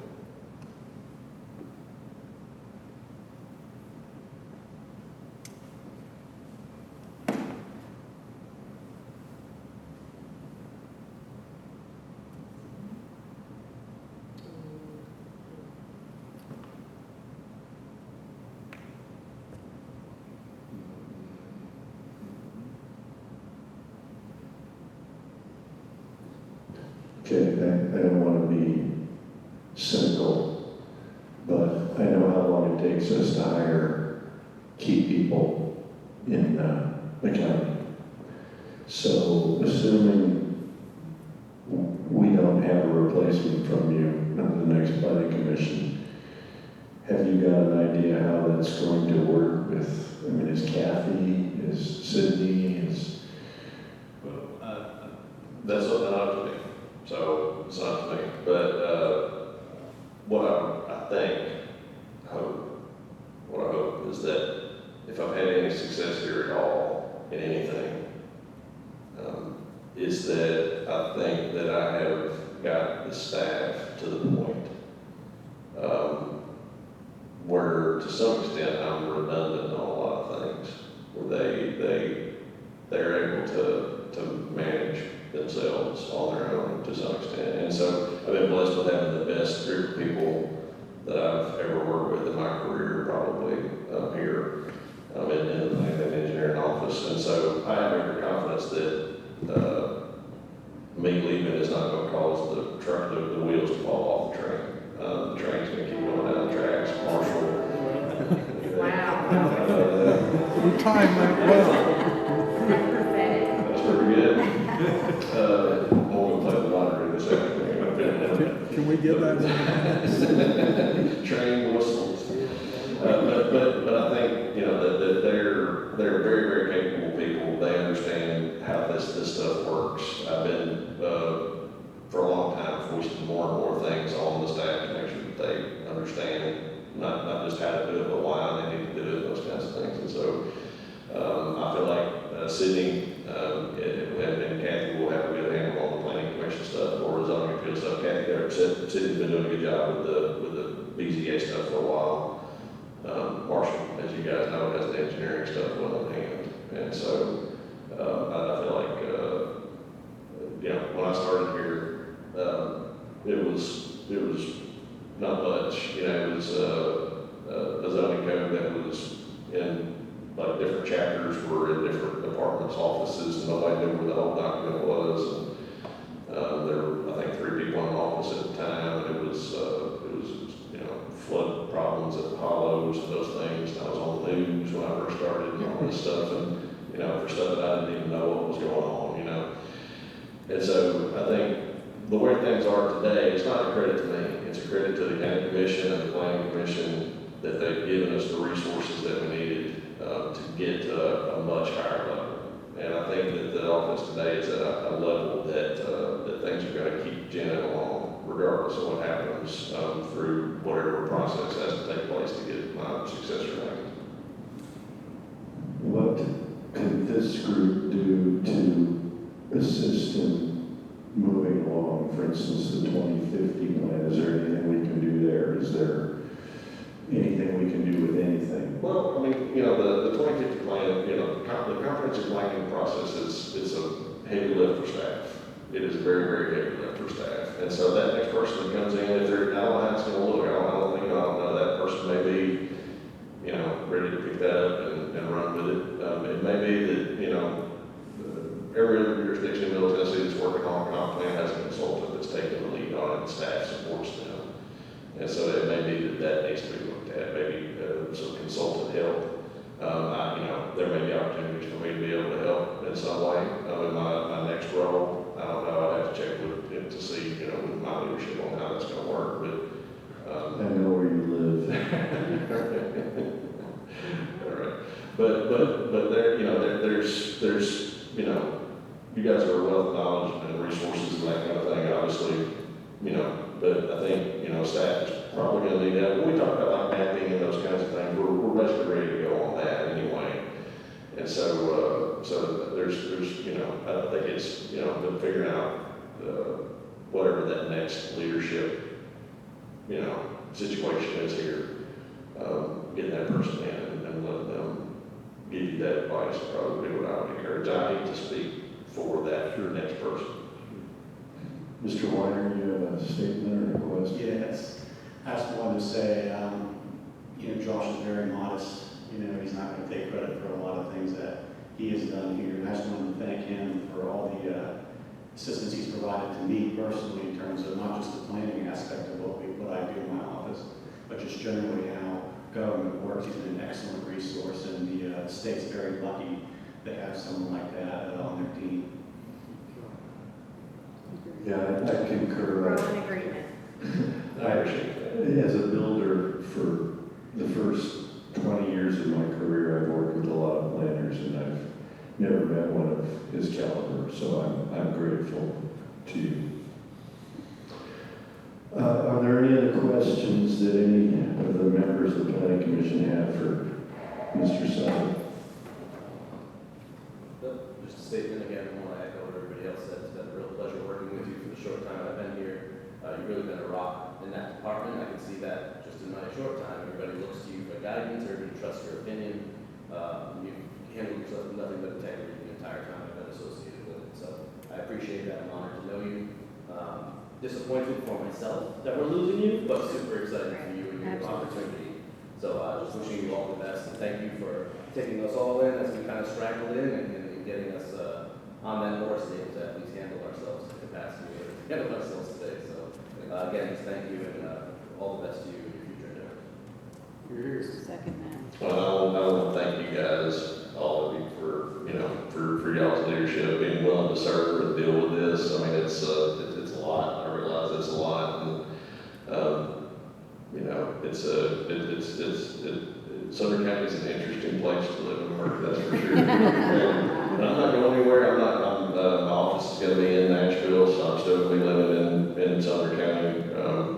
Okay, I don't want to be cynical, but I know how long it takes us to hire key people in the county. So assuming we don't have a replacement from you in the next planning commission, have you got an idea how that's going to work with, I mean, is Kathy, is Sydney, is, That's not to me, so it's not to me. But what I hope is that if I've had any success here at all in anything, is that I think that I have got the staff to the point where, to some extent, I'm redundant on a lot of things, where they're able to manage themselves on their own to some extent. And so I've been blessed with having the best group of people that I've ever worked with in my career, probably here in the planning engineering office. And so I have every confidence that me leaving is not going to cause the wheels to fall off the train. The train's going to keep going down the tracks. Marshall. Wow. You timed that well. Prophetic. That's pretty good. I'm going to play the lottery this afternoon. Can we get that? Train whistles. But I think, that they're very, very capable people. They understand how this stuff works. works. I've been, for a long time, foisting more and more things on the staff to make sure that they understand not just how to do it, but why they need to do it, those kinds of things. And so I feel like Sydney and Kathy will have a good handle on the planning commission stuff or the zoning appeal stuff. Sydney's been doing a good job with the BZA stuff for a while. Marshall, as you guys know, has the engineering stuff well in hand. And so I feel like, when I started here, it was not much. It was a zoning code that was in like different chapters were in different departments' offices, and nobody knew where the whole document was. And there were, I think, 3 people in the office at the time, and it was flood problems at the hollows and those things. And I was on the news when I first started and all this stuff, and for stuff that I didn't even know what was going on. And so I think the way things are today, it's not a credit to me. It's a credit to the county commission and the planning commission that they've given us the resources that we needed to get to a much higher level. And I think that the office today is at a level that things are going to keep generating along, regardless of what happens through whatever process has to take place to get my successor named. What could this group do to assist in moving along? For instance, the 2050 plan, is there anything we can do there? Is there anything we can do with anything? Well, I mean, the 2050 plan, the comprehensive planning process is a heavy lift for staff. It is a very, very heavy lift for staff. And so that next person that comes in, if they're, I don't know how it's going to look. I don't know, that person may be, ready to pick that up and run with it. It may be that, every other jurisdiction in Middle Tennessee that's working on a comp plan has a consultant that's taking the lead on it, and staff supports them. And so it may be that needs to be looked at, maybe some consultant help. There may be opportunities for me to be able to help in some way. In my next role, I don't know, I'd have to check with him to see, with my leadership on how that's going to work. But I know where you live. all right. But there, there's you guys are a wealth of knowledge and resources and that kind of thing, obviously, but I think, staff is probably going to need that. When we talk about like mapping and those kinds of things, we're basically ready to go on that anyway. And so, there's, I think it's, been figuring out, whatever that next leadership, situation is here, getting that person in and letting them give you that advice would probably be what I would encourage. I hate to speak for that next person. Mr. Weiner, you have a statement or a question? Yes, I just wanted to say, Josh is very modest. He's not going to take credit for a lot of things that he has done here. And I just wanted to thank him for all the assistance he's provided to me personally in terms of not just the planning aspect of what I do in my office, but just generally how government works. He's been an excellent resource, and the state's very lucky to have someone like that on their team. Yeah, I concur. We're all in agreement. I appreciate that. As a builder for the first 20 years of my career, I've worked with a lot of planners, and I've never met one of his caliber, so I'm grateful to you. Are there any other questions that any of the members of the Planning Commission have for Mr. Sutton? Just a statement again, I want to echo what everybody else said. It's been a real pleasure working with you for the short time I've been here. You've really been a rock in that department. I can see that just in my short time. Everybody looks to you for guidance, everybody trusts your opinion. You've handled yourself with nothing but integrity the entire time I've been associated with it. So I appreciate that. I'm honored to know you. Disappointed for myself that we're losing you, but super excited for you and your opportunity. So just wishing you all the best, and thank you for taking us all in as we kind of straggled in and getting us on that horse to at least handle ourselves to capacity or handle ourselves today. So again, just thank you and all the best to you in your future endeavors. Second that. Well, I want to thank you guys, all of you, for for y'all's leadership, being willing to serve and deal with this. I mean, it's a lot. I realize it's a lot, and Sumner County is an interesting place to live and work. That's for sure. And I'm not going anywhere. I'm my office is gonna be in Nashville, so I'm still gonna be living in Sumner County.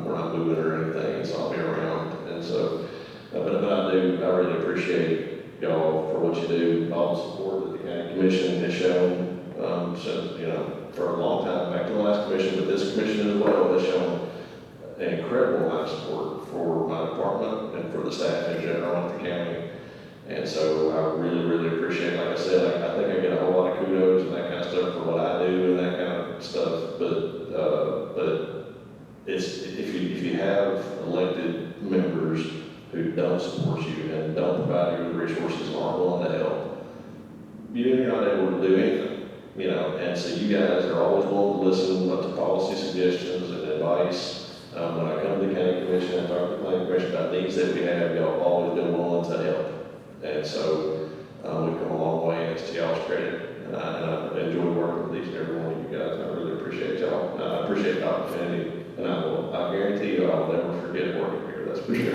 We're not moving or anything, so I'll be around. And so, but I really appreciate y'all for what you do, all the support that the county commission has shown, since, for a long time, back to the last commission, but this commission as well has shown an incredible amount of support for my department and for the staff in general at the county. And so I really, really appreciate, like I said, I think I get a whole lot of kudos and that kind of stuff for what I do and that kind of stuff. But it's, if you have elected members who don't support you and don't provide you with resources and aren't willing to help, you're not able to do anything. And so you guys are always willing to listen to policy suggestions and advice. When I come to the county commission and talk to the planning commission about things that we have, y'all have always been willing to help. And so we've come a long way, and it's to y'all's credit. And I enjoy working with each and every one of you guys, and I really appreciate y'all. And I appreciate the opportunity, and I guarantee you I will never forget working here, that's for sure.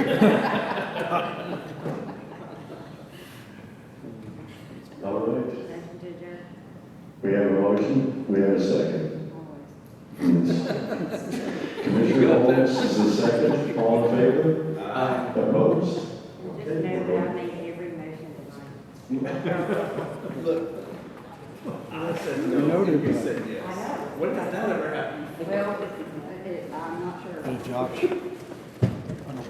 All right. We have a motion, we have a second. Commissioner Holmes is the second. All in favor? Aye. Opposed? Just know that I make every motion tonight. Look. I said You noted you that. said yes. I know. When does that ever happen? Well, I'm not sure. Hey, Josh,